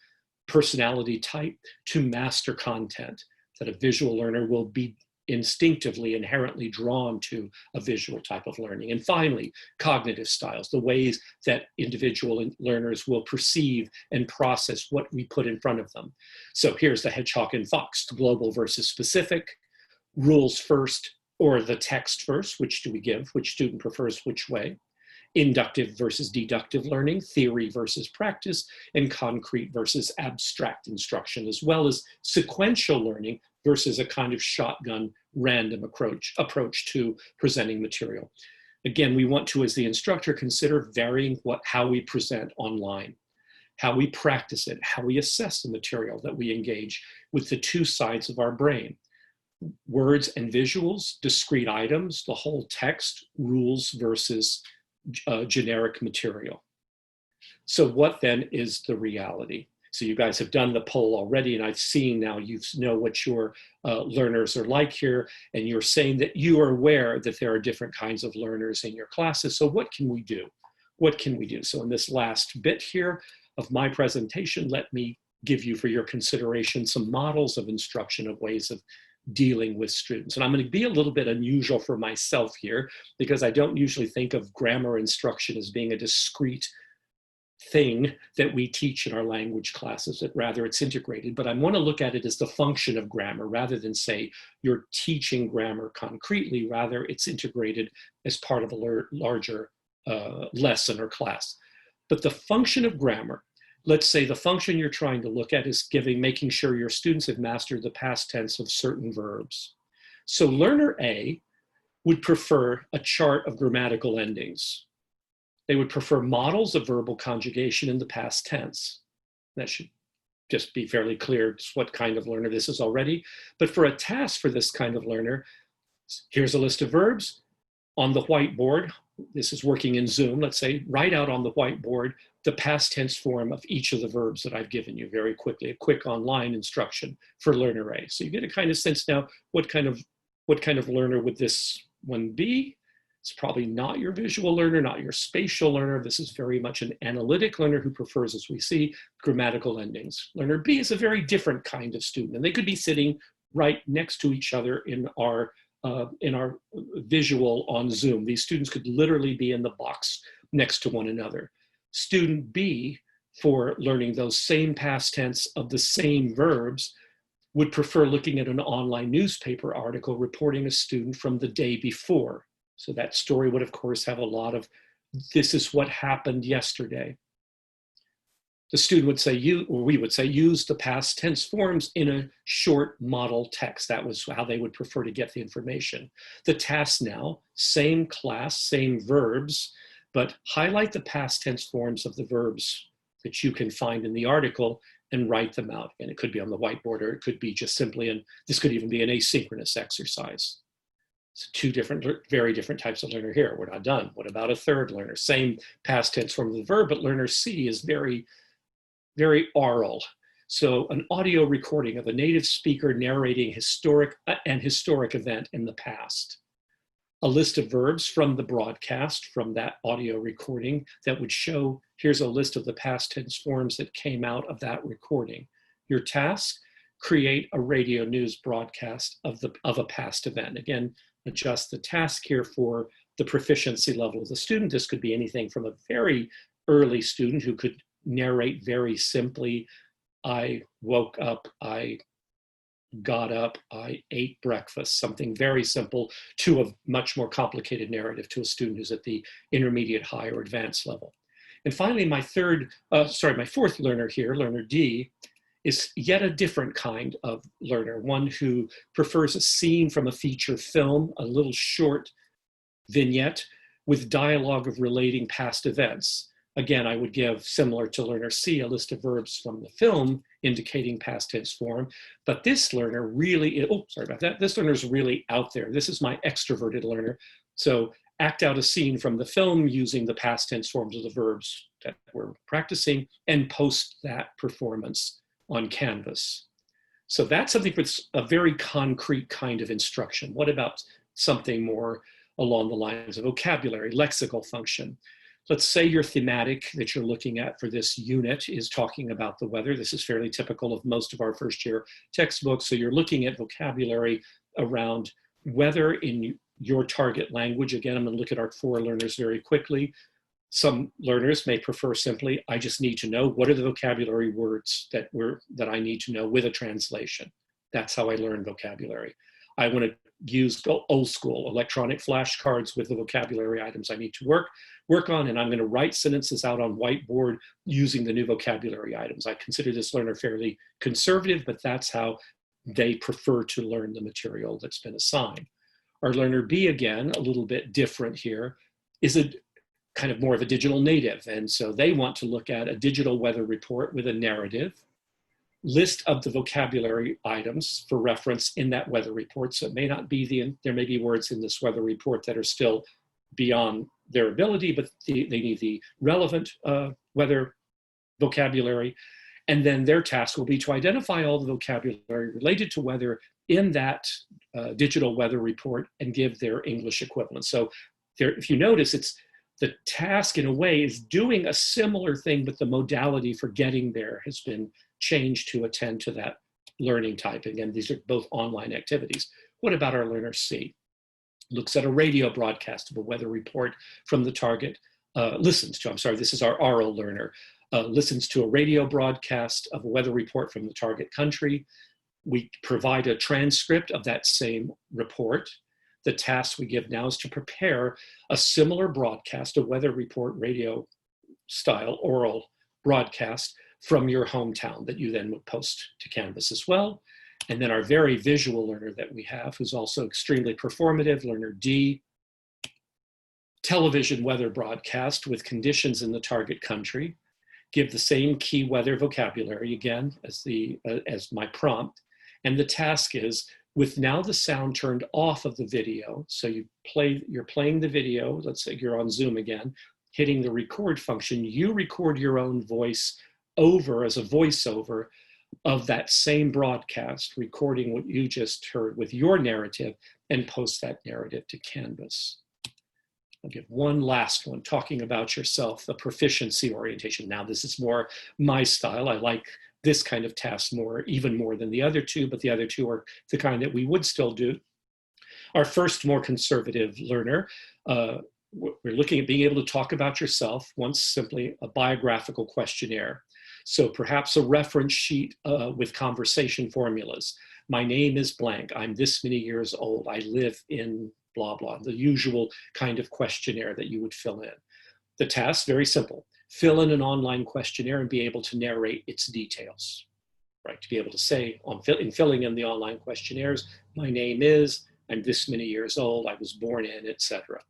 personality type to master content, that a visual learner will be instinctively, inherently drawn to a visual type of learning. And finally, cognitive styles, the ways that individual learners will perceive and process what we put in front of them. So here's the hedgehog and fox, global versus specific, rules first or the text first, which do we give, which student prefers which way, inductive versus deductive learning, theory versus practice, and concrete versus abstract instruction, as well as sequential learning versus a kind of shotgun random approach to presenting material. Again, we want to, as the instructor, consider varying how we present online, how we practice it, how we assess the material that we engage with the two sides of our brain. Words and visuals, discrete items, the whole text, rules versus generic material. So what then is the reality? So you guys have done the poll already, and I've seen now you know what your learners are like here, and you're saying that you are aware that there are different kinds of learners in your classes. So what can we do? What can we do? So in this last bit here of my presentation, let me give you for your consideration some models of instruction, of ways of dealing with students. And I'm going to be a little bit unusual for myself here, because I don't usually think of grammar instruction as being a discrete thing that we teach in our language classes, that rather it's integrated. But I want to look at it as the function of grammar, rather than say you're teaching grammar concretely. Rather, it's integrated as part of a larger lesson or class. But the function of grammar, let's say the function you're trying to look at is making sure your students have mastered the past tense of certain verbs. So learner A would prefer a chart of grammatical endings. They would prefer models of verbal conjugation in the past tense. That should just be fairly clear what kind of learner this is already. But for a task for this kind of learner, here's a list of verbs on the whiteboard. This is working in Zoom. Let's say, write out on the whiteboard the past tense form of each of the verbs that I've given you very quickly, a quick online instruction for learner A. So you get a kind of sense now, what kind of learner would this one be? It's probably not your visual learner, not your spatial learner. This is very much an analytic learner who prefers, as we see, grammatical endings. Learner B is a very different kind of student, and they could be sitting right next to each other in our visual on Zoom. These students could literally be in the box next to one another. Student B, for learning those same past tense of the same verbs, would prefer looking at an online newspaper article reporting a student from the day before. So that story would, of course, have a lot of, this is what happened yesterday. The student would say, we would say, use the past tense forms in a short model text. That was how they would prefer to get the information. The task now, same class, same verbs, but highlight the past tense forms of the verbs that you can find in the article and write them out. And it could be on the whiteboard, or it could be just simply, this could even be an asynchronous exercise. So two very different types of learner here. We're not done. What about a third learner? Same past tense form of the verb, but learner C is very oral. So an audio recording of a native speaker narrating historic event in the past. A list of verbs from the broadcast, from that audio recording, that would show, here's a list of the past tense forms that came out of that recording. Your task, create a radio news broadcast of a past event. Again, adjust the task here for the proficiency level of the student. This could be anything from a very early student who could narrate very simply, I woke up, I got up, I ate breakfast, something very simple, to a much more complicated narrative to a student who's at the intermediate, high, or advanced level. And finally, my fourth learner here, learner D, is yet a different kind of learner, one who prefers a scene from a feature film, a little short vignette with dialogue of relating past events. Again, I would give, similar to learner C, a list of verbs from the film indicating past tense form. But this learner really, oh, sorry about that. This learner is really out there. This is my extroverted learner. So act out a scene from the film using the past tense forms of the verbs that we're practicing and post that performance on Canvas. So that's something that's a very concrete kind of instruction. What about something more along the lines of vocabulary, lexical function? Let's say your thematic that you're looking at for this unit is talking about the weather. This is fairly typical of most of our first year textbooks. So you're looking at vocabulary around weather in your target language. Again, I'm going to look at our 4 learners very quickly. Some learners may prefer simply, I just need to know what are the vocabulary words that I need to know with a translation. That's how I learn vocabulary. I want to use old school electronic flashcards with the vocabulary items I need to work on, and I'm going to write sentences out on whiteboard using the new vocabulary items. I consider this learner fairly conservative, but that's how they prefer to learn the material that's been assigned. Our learner B, again, a little bit different here, is a kind of more of a digital native. And so they want to look at a digital weather report with a narrative, list of the vocabulary items for reference in that weather report. So it may not be there may be words in this weather report that are still beyond their ability, but they need the relevant weather vocabulary. And then their task will be to identify all the vocabulary related to weather in that digital weather report and give their English equivalent. So if you notice, the task in a way is doing a similar thing, but the modality for getting there has been changed to attend to that learning type. Again, these are both online activities. What about our learner C? Looks at a radio broadcast of a weather report from the target, this is our oral learner, listens to a radio broadcast of a weather report from the target country. We provide a transcript of that same report. The task we give now is to prepare a similar broadcast, a weather report radio style oral broadcast from your hometown that you then would post to Canvas as well. And then our very visual learner that we have, who's also extremely performative, learner D, television weather broadcast with conditions in the target country, give the same key weather vocabulary again as my prompt. And the task is, with now the sound turned off of the video, so you're playing the video, let's say you're on Zoom again, hitting the record function, you record your own voice over as a voiceover of that same broadcast, recording what you just heard with your narrative and post that narrative to Canvas. I'll give one last one, talking about yourself, the proficiency orientation. Now this is more my style. I like this kind of task even more than the other two, but the other two are the kind that we would still do. Our first more conservative learner, we're looking at being able to talk about yourself, once simply a biographical questionnaire. So perhaps a reference sheet with conversation formulas. My name is blank, I'm this many years old, I live in blah, blah, the usual kind of questionnaire that you would fill in. The task, very simple. Fill in an online questionnaire and be able to narrate its details, right? To be able to say, in filling in the online questionnaires, my name is, I'm this many years old, I was born in, etc.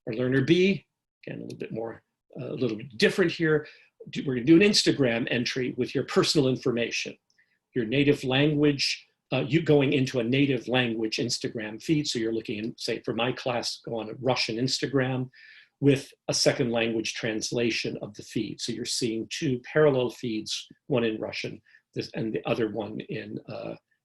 Our learner B, again, a little bit different here. We're gonna do an Instagram entry with your personal information, your native language, you going into a native language Instagram feed. So you're looking, say for my class, go on a Russian Instagram with a second language translation of the feed. So you're seeing two parallel feeds, one in Russian and the other one in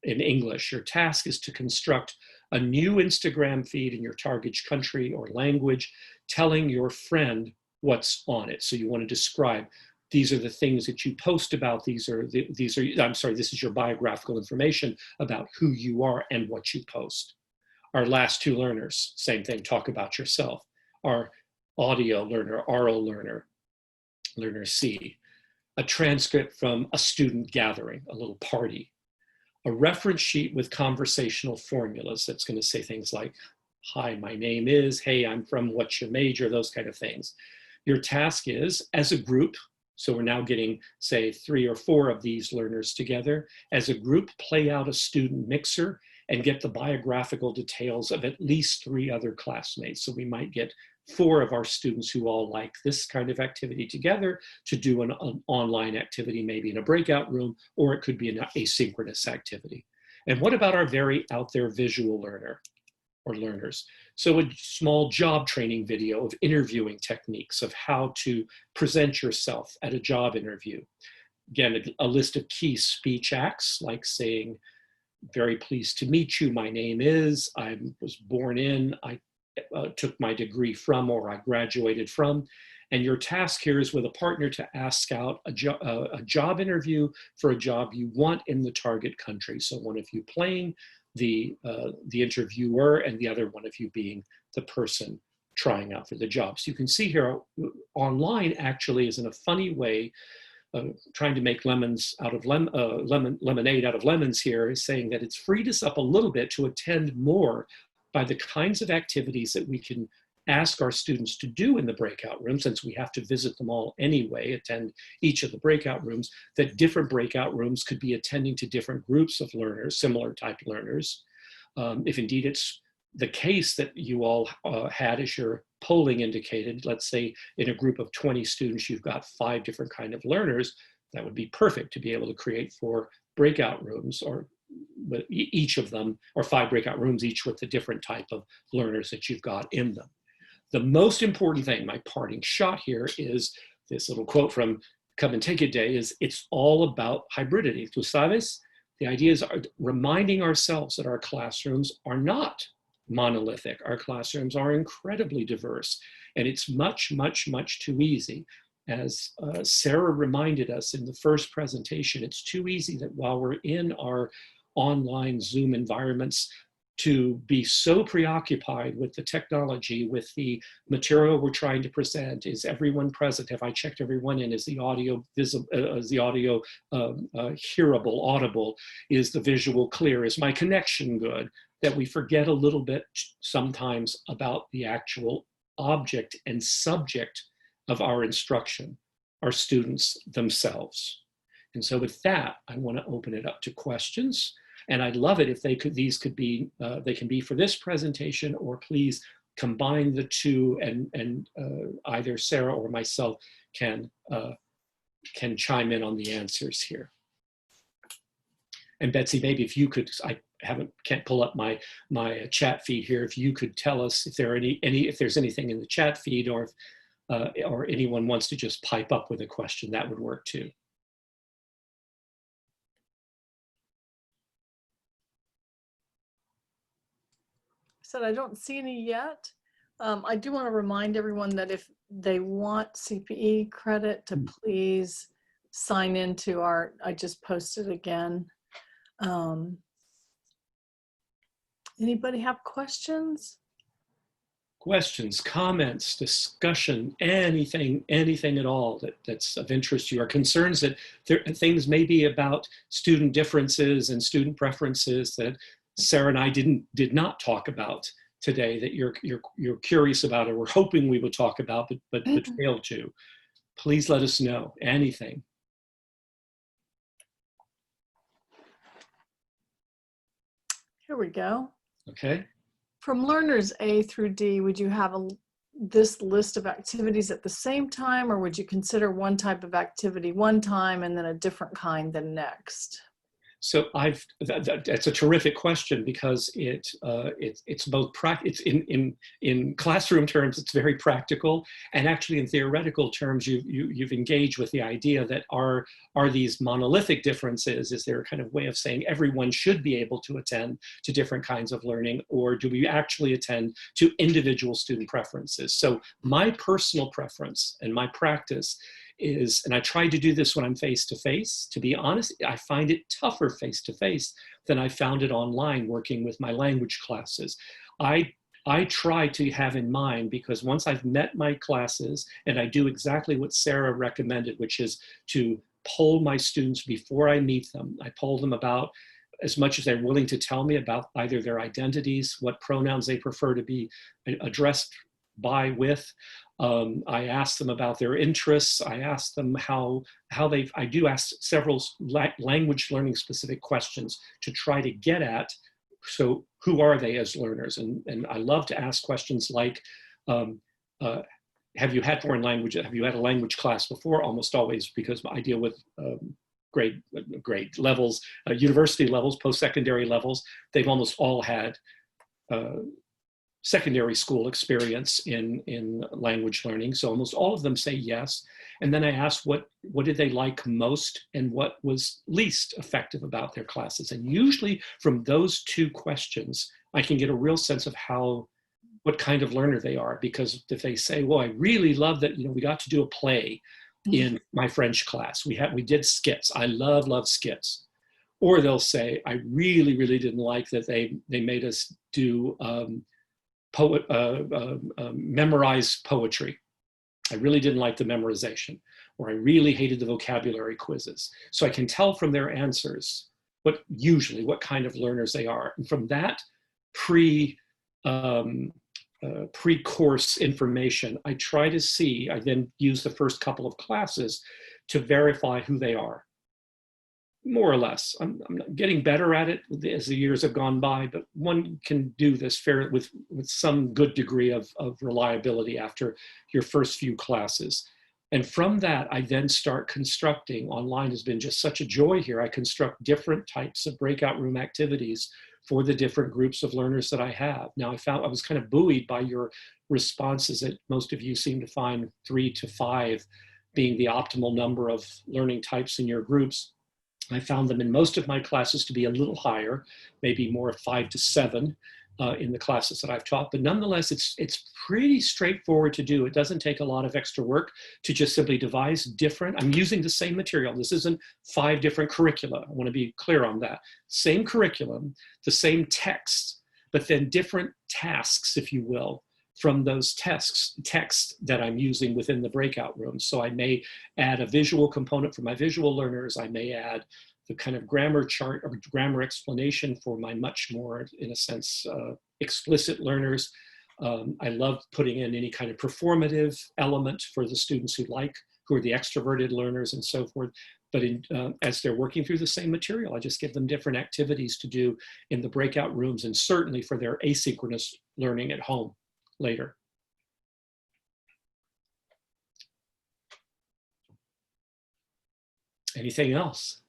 English. Your task is to construct a new Instagram feed in your target country or language, telling your friend what's on it. So you want to describe, these are the things that you post about, this is your biographical information about who you are and what you post. Our last two learners, same thing, talk about yourself. Our audio learner, oral learner, learner C, a transcript from a student gathering, a little party, a reference sheet with conversational formulas that's going to say things like, hi, my name is, hey, I'm from, what's your major, those kind of things. Your task is, as a group, so we're now getting, say, 3 or 4 of these learners together, as a group, play out a student mixer and get the biographical details of at least 3 other classmates. So we might get 4 of our students who all like this kind of activity together to do an online activity, maybe in a breakout room, or it could be an asynchronous activity. And what about our very out there visual learner or learners? So a small job training video of interviewing techniques of how to present yourself at a job interview. Again, a list of key speech acts, like saying, very pleased to meet you, my name is, I was born in, I took my degree from, or I graduated from. And your task here is with a partner to ask out a job interview for a job you want in the target country. So one of you playing the interviewer and the other one of you being the person trying out for the job. So you can see here, online actually is in a funny way, trying to make lemonade out of lemons here, is saying that it's freed us up a little bit to attend more by the kinds of activities that we can ask our students to do in the breakout room, since we have to visit them all anyway, attend each of the breakout rooms, that different breakout rooms could be attending to different groups of learners, similar type learners. If indeed it's the case that you all had, as your polling indicated, let's say in a group of 20 students, you've got 5 different kind of learners, that would be perfect to be able to create 4 breakout rooms, or with each of them, or 5 breakout rooms, each with the different type of learners that you've got in them. The most important thing, my parting shot here, is this little quote from Come and Take It Day, is it's all about hybridity. Tú sabes? The idea is reminding ourselves that our classrooms are not monolithic. Our classrooms are incredibly diverse, and it's much, much, much too easy. As Sarah reminded us in the first presentation, it's too easy that while we're in our online Zoom environments to be so preoccupied with the technology, with the material we're trying to present. Is everyone present? Have I checked everyone in? Is the audio visible? Is the audio hearable, audible? Is the visual clear? Is my connection good? That we forget a little bit sometimes about the actual object and subject of our instruction, our students themselves. And so with that, I want to open it up to questions. And I'd love it if these could be, they can be for this presentation, or please combine the two, and either Sarah or myself can chime in on the answers here. And Betsy, maybe if you could, I can't pull up my chat feed here. If you could tell us if there are if there's anything in the chat feed, or or anyone wants to just pipe up with a question, that would work too. Said I don't see any yet. I do want to remind everyone that if they want CPE credit, to please sign into our, I just posted again. Anybody have questions? Questions, comments, discussion, anything at all that's of interest to you, or concerns that things may be about student differences and student preferences that Sarah and I did not talk about today, that you're curious about, or we're hoping we would talk about, but failed to. Please let us know anything. Here we go. Okay. From learners A through D, would you have this list of activities at the same time, or would you consider one type of activity one time and then a different kind the next? So that's a terrific question, because it's both it's in classroom terms, it's very practical, and actually in theoretical terms, you've engaged with the idea that are these monolithic differences? Is there a kind of way of saying everyone should be able to attend to different kinds of learning, or do we actually attend to individual student preferences? So my personal preference and my practice is, and I try to do this when I'm face-to-face, to be honest, I find it tougher face-to-face than I found it online working with my language classes. I try to have in mind, because once I've met my classes, and I do exactly what Sarah recommended, which is to poll my students before I meet them. I poll them about, as much as they're willing to tell me, about either their identities, what pronouns they prefer to be addressed by, with. I ask them about their interests. I ask them I do ask several language learning specific questions to try to get at, so who are they as learners? And I love to ask questions like, have you had foreign language? Have you had a language class before? Almost always, because I deal with grade levels, university levels, post-secondary levels. They've almost all had secondary school experience in language learning. So almost all of them say yes. And then I ask what did they like most and what was least effective about their classes. And usually from those two questions, I can get a real sense of what kind of learner they are. Because if they say, well, I really love that, we got to do a play in my French class. We did skits. I love skits. Or they'll say, I really, really didn't like that they made us do memorize poetry. I really didn't like the memorization, or I really hated the vocabulary quizzes. So I can tell from their answers what kind of learners they are. And from that pre-course information, I then use the first couple of classes to verify who they are. More or less. I'm getting better at it as the years have gone by, but one can do this with some good degree of reliability after your first few classes. And from that, I then start constructing. Online has been just such a joy here. I construct different types of breakout room activities for the different groups of learners that I have. Now, I was kind of buoyed by your responses that most of you seem to find 3 to 5 being the optimal number of learning types in your groups. I found them in most of my classes to be a little higher, maybe more 5 to 7 in the classes that I've taught. But nonetheless, it's pretty straightforward to do. It doesn't take a lot of extra work to just simply devise different. I'm using the same material. This isn't 5 different curricula. I want to be clear on that. Same curriculum, the same text, but then different tasks, if you will, from those texts that I'm using within the breakout room. So I may add a visual component for my visual learners. I may add the kind of grammar chart or grammar explanation for my much more, in a sense, explicit learners. I love putting in any kind of performative element for the students who are the extroverted learners and so forth. But as they're working through the same material, I just give them different activities to do in the breakout rooms, and certainly for their asynchronous learning at home later. Anything else?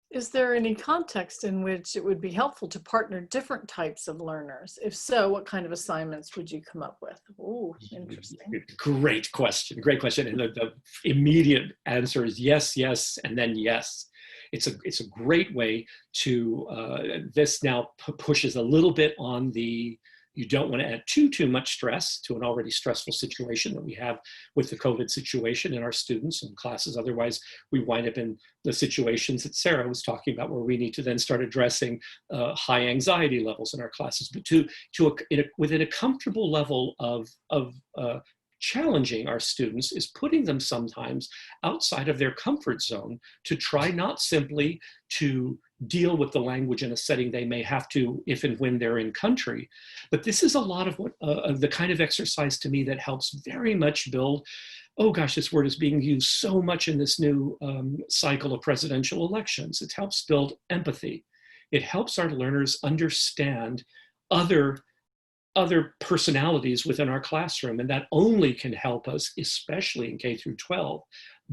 Is there any context in which it would be helpful to partner different types of learners? If so, what kind of assignments would you come up with? Oh, interesting. Great question. Great question. And the immediate answer is yes, yes, and then yes. It's a great way to, this now pushes a little bit on you don't want to add too much stress to an already stressful situation that we have with the COVID situation in our students and classes. Otherwise, we wind up in the situations that Sarah was talking about, where we need to then start addressing high anxiety levels in our classes, but within a comfortable level of challenging our students is putting them sometimes outside of their comfort zone to try not simply to deal with the language in a setting they may have to if and when they're in country. But this is a lot of the kind of exercise to me that helps very much build, oh gosh, this word is being used so much in this new cycle of presidential elections. It helps build empathy. It helps our learners understand other personalities within our classroom. And that only can help us, especially in K through 12,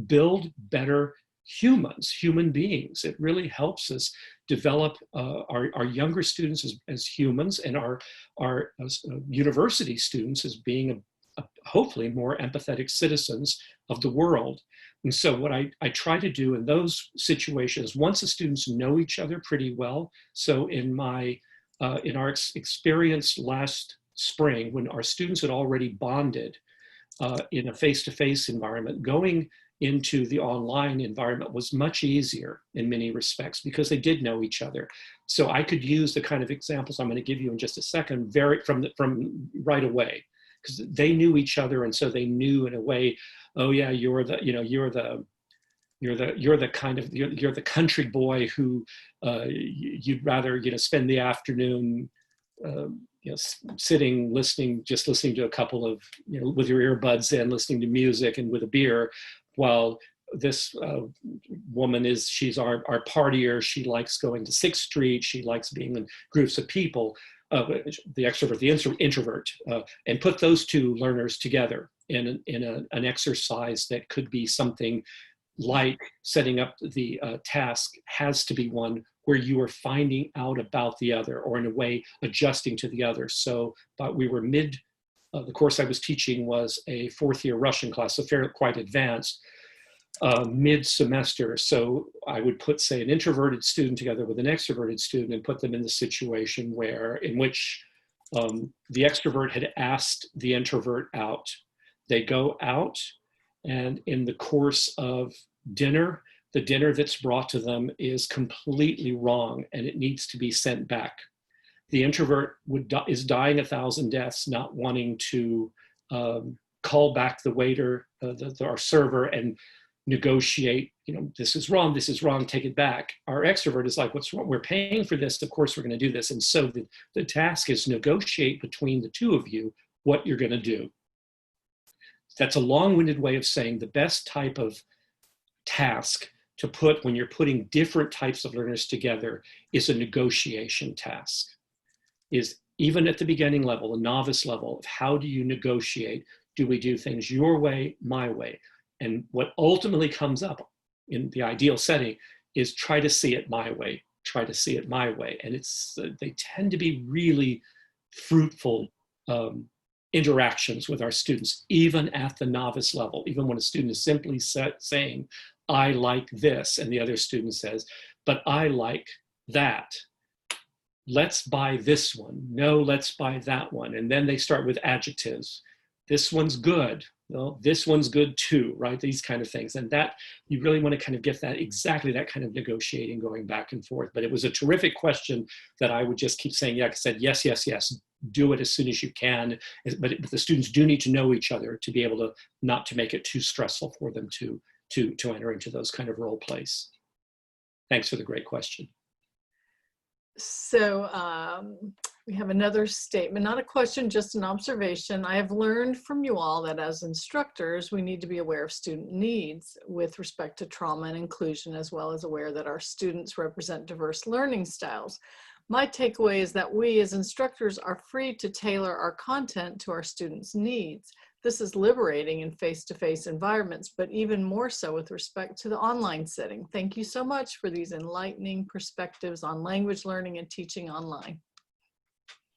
build better human beings. It really helps us develop our younger students as humans, and our university students as being hopefully more empathetic citizens of the world. And so what I try to do in those situations, once the students know each other pretty well, so in our experience last spring, when our students had already bonded in a face-to-face environment, going into the online environment was much easier in many respects because they did know each other. So I could use the kind of examples I'm going to give you in just a second from right away, because they knew each other, and so they knew in a way, oh yeah, you're the country boy who you'd rather spend the afternoon sitting listening to a couple of with your earbuds in, listening to music and with a beer, while this woman she's our partier. She likes going to 6th Street. She likes being in groups of people, the extrovert, the introvert, and put those two learners together in an exercise that could be something like setting up the task has to be one where you are finding out about the other, or in a way adjusting to the other. So, but we were the course I was teaching was a 4th year Russian class, so quite advanced, mid-semester. So I would put, say, an introverted student together with an extroverted student and put them in the situation in which the extrovert had asked the introvert out. They go out, and in the course of dinner, the dinner that's brought to them is completely wrong and it needs to be sent back. The introvert is dying 1,000 deaths, not wanting to call back the waiter, our server, and negotiate, this is wrong, take it back. Our extrovert is like, what's wrong? We're paying for this, of course we're going to do this. And so the task is negotiate between the two of you what you're going to do. That's a long-winded way of saying the best type of task to put when you're putting different types of learners together is a negotiation task. Is even at the beginning level, a novice level, of how do you negotiate? Do we do things your way, my way? And what ultimately comes up in the ideal setting is try to see it my way, try to see it my way. And they tend to be really fruitful interactions with our students, even at the novice level, even when a student is simply saying, I like this, and the other student says, but I like that. Let's buy this one. No, let's buy that one. And then they start with adjectives. This one's good. Well, this one's good too, right? These kind of things. And that, you really want to kind of get exactly that kind of negotiating going back and forth. But it was a terrific question that I would just keep saying, I said, yes, yes, yes. Do it as soon as you can. But the students do need to know each other to be able to, not to make it too stressful for them to enter into those kind of role plays. Thanks for the great question. So we have another statement, not a question, just an observation. I have learned from you all that as instructors, we need to be aware of student needs with respect to trauma and inclusion, as well as aware that our students represent diverse learning styles. My takeaway is that we as instructors are free to tailor our content to our students' needs. This is liberating in face-to-face environments, but even more so with respect to the online setting. Thank you so much for these enlightening perspectives on language learning and teaching online.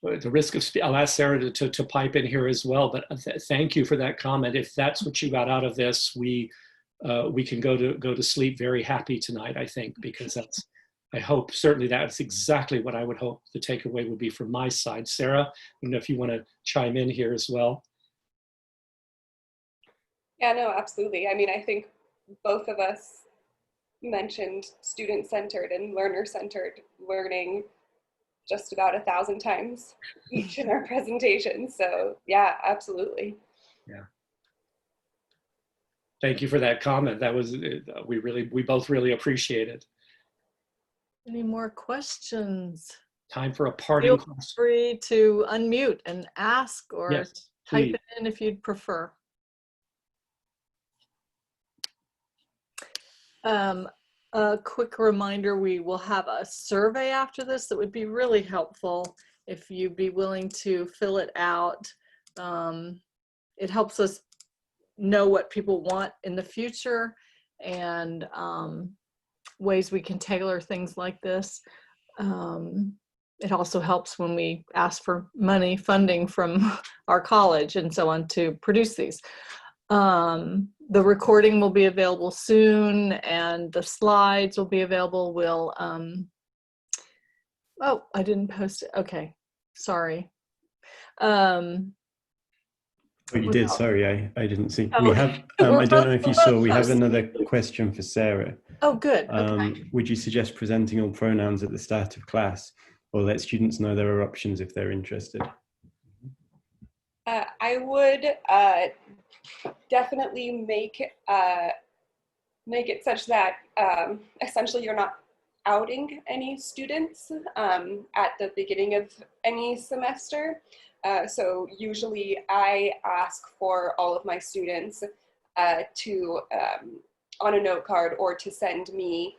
At the risk of, I'll ask Sarah to pipe in here as well, but thank you for that comment. If that's what you got out of this, we can go to sleep very happy tonight, I think, because I hope certainly that's exactly what I would hope the takeaway would be from my side. Sarah, I don't know if you want to chime in here as well. Yeah, no, absolutely. I mean, I think both of us mentioned student-centered and learner-centered learning just about 1,000 times each in our presentation. So yeah, absolutely. Yeah. Thank you for that comment. That was, we both really appreciate it. Any more questions? Time for a parting question. Feel free to unmute and ask, or yes, type it in if you'd prefer. A quick reminder, we will have a survey after this that would be really helpful if you'd be willing to fill it out. It helps us know what people want in the future and ways we can tailor things like this. It also helps when we ask for funding from our college and so on to produce these. The recording will be available soon and the slides will be available. We'll, oh, I didn't post it. Okay, sorry. Oh, you did, sorry, I didn't see. Oh, we have, I don't know if you saw, we have another question for Sarah. Oh, good, okay. Would you suggest presenting all pronouns at the start of class, or let students know there are options if they're interested? I would definitely make it such that essentially you're not outing any students at the beginning of any semester. So usually I ask for all of my students to on a note card or to send me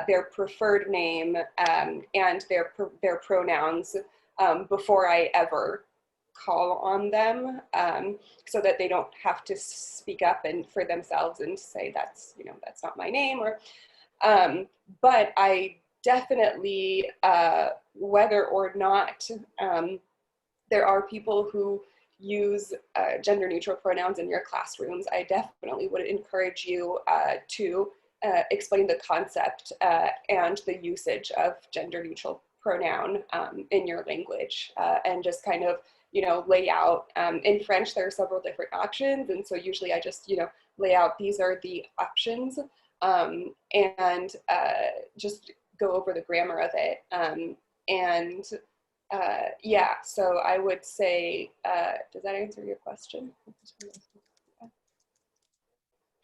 their preferred name and their pronouns before I ever call on them, so that they don't have to speak up and for themselves and say that's not my name. Or but I definitely, whether or not there are people who use gender neutral pronouns in your classrooms, I definitely would encourage you to explain the concept and the usage of gender neutral pronoun in your language, and just kind of, lay out, in French, there are several different options. And so usually I just, lay out, these are the options, and just go over the grammar of it. Yeah, so I would say, does that answer your question?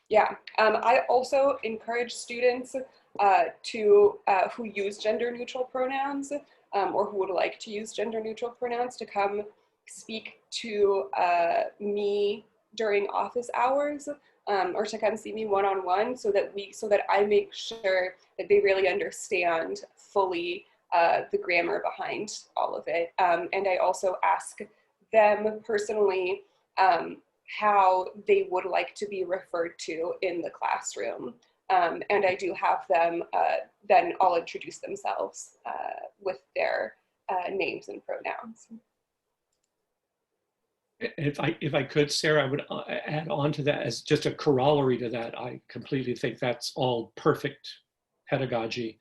Yeah, I also encourage students who use gender neutral pronouns, or who would like to use gender neutral pronouns, to come speak to me during office hours, or to come see me one-on-one, so that I make sure that they really understand fully the grammar behind all of it. And I also ask them personally how they would like to be referred to in the classroom. And I do have them then all introduce themselves with their names and pronouns. If I could, Sarah, I would add on to that as just a corollary to that. I completely think that's all perfect pedagogy.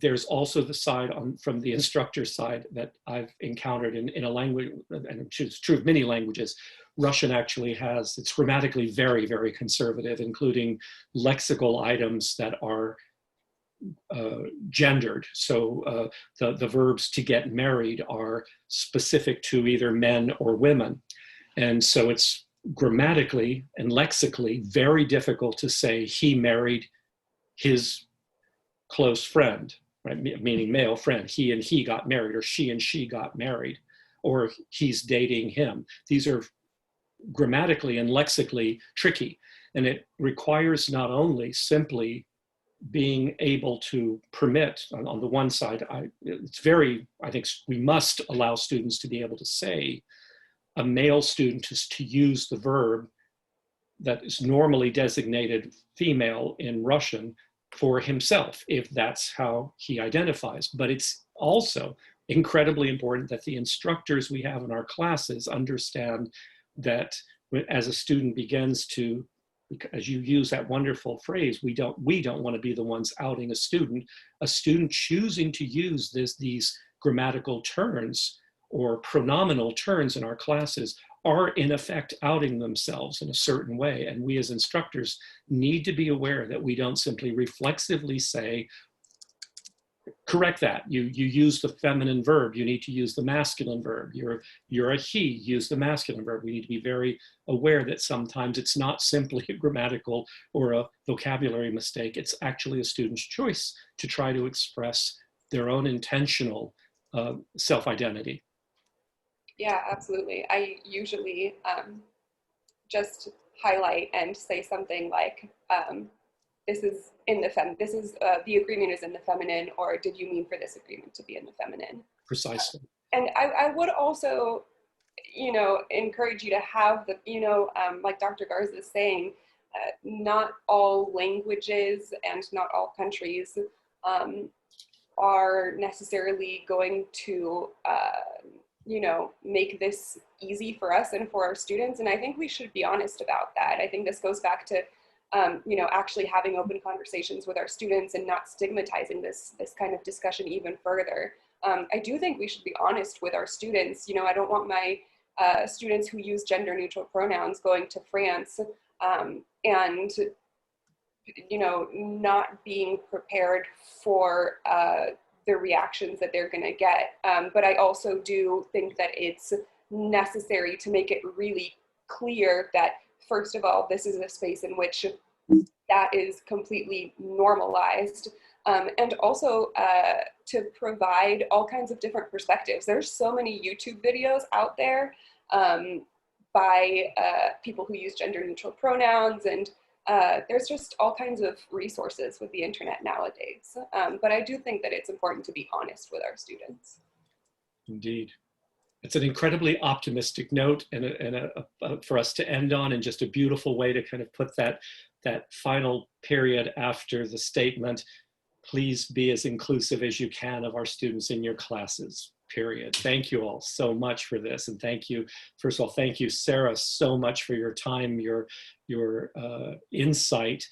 There's also the side from the instructor side that I've encountered in a language, and it's true of many languages. Russian actually has, it's grammatically very, very conservative, including lexical items that are gendered. So the verbs to get married are specific to either men or women. And so it's grammatically and lexically very difficult to say he married his close friend, right? Meaning male friend. He and he got married, or she and she got married, or he's dating him. These are grammatically and lexically tricky. And it requires not only simply being able to permit, on the one side, I think we must allow students to be able to say, a male student is to use the verb that is normally designated female in Russian for himself, if that's how he identifies. But it's also incredibly important that the instructors we have in our classes understand that as a student begins to, as you use that wonderful phrase, we don't want to be the ones outing a student choosing to use these grammatical turns or pronominal turns in our classes are in effect outing themselves in a certain way. And we as instructors need to be aware that we don't simply reflexively say, correct that, you use the feminine verb, you need to use the masculine verb. You're a he, use the masculine verb. We need to be very aware that sometimes it's not simply a grammatical or a vocabulary mistake, it's actually a student's choice to try to express their own intentional self-identity. Yeah, absolutely. I usually just highlight and say something like, this is the agreement is in the feminine, or did you mean for this agreement to be in the feminine? Precisely. And I would also, encourage you to have the, like Dr. Garza is saying, not all languages and not all countries are necessarily going to, make this easy for us and for our students. And I think we should be honest about that. I think this goes back to, actually having open conversations with our students and not stigmatizing this kind of discussion even further. I do think we should be honest with our students. I don't want my students who use gender neutral pronouns going to France and, not being prepared for the reactions that they're going to get. But I also do think that it's necessary to make it really clear that, first of all, this is a space in which that is completely normalized. And also to provide all kinds of different perspectives. There's so many YouTube videos out there by people who use gender neutral pronouns, and There's just all kinds of resources with the internet nowadays. But I do think that it's important to be honest with our students. Indeed. It's an incredibly optimistic note and for us to end on, and just a beautiful way to kind of put that final period after the statement. Please be as inclusive as you can of our students in your classes, period. Thank you all so much for this. And thank you, first of all, thank you, Sarah, so much for your time, your insight,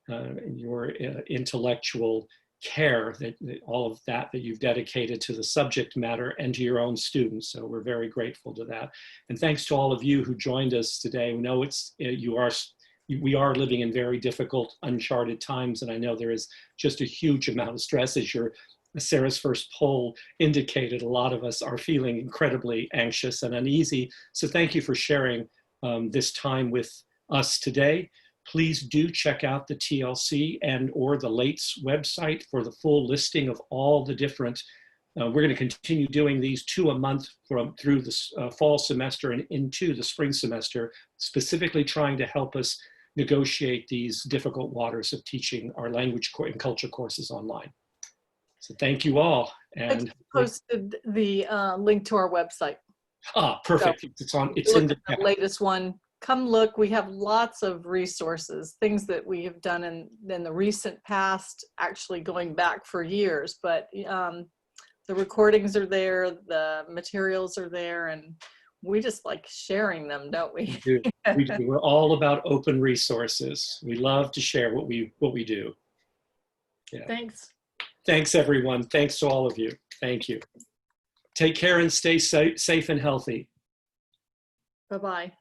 your intellectual care, all of that you've dedicated to the subject matter and to your own students. So we're very grateful to that. And thanks to all of you who joined us today. We know we are living in very difficult, uncharted times, and I know there is just a huge amount of stress. As Sarah's first poll indicated, a lot of us are feeling incredibly anxious and uneasy. So thank you for sharing this time with us today. Please do check out the TLC and/or the LATE's website for the full listing of all the different. We're going to continue doing these 2 a month through the fall semester and into the spring semester, specifically trying to help us negotiate these difficult waters of teaching our language and culture courses online. So thank you all. And I posted the link to our website. Perfect. So it's in the latest one. Come look. We have lots of resources, things that we have done in the recent past, actually going back for years, but the recordings are there, the materials are there, and we just like sharing them, don't we? We do. We're all about open resources. We love to share what we do. Yeah. Thanks. Thanks, everyone. Thanks to all of you. Thank you. Take care and stay safe and healthy. Bye-bye.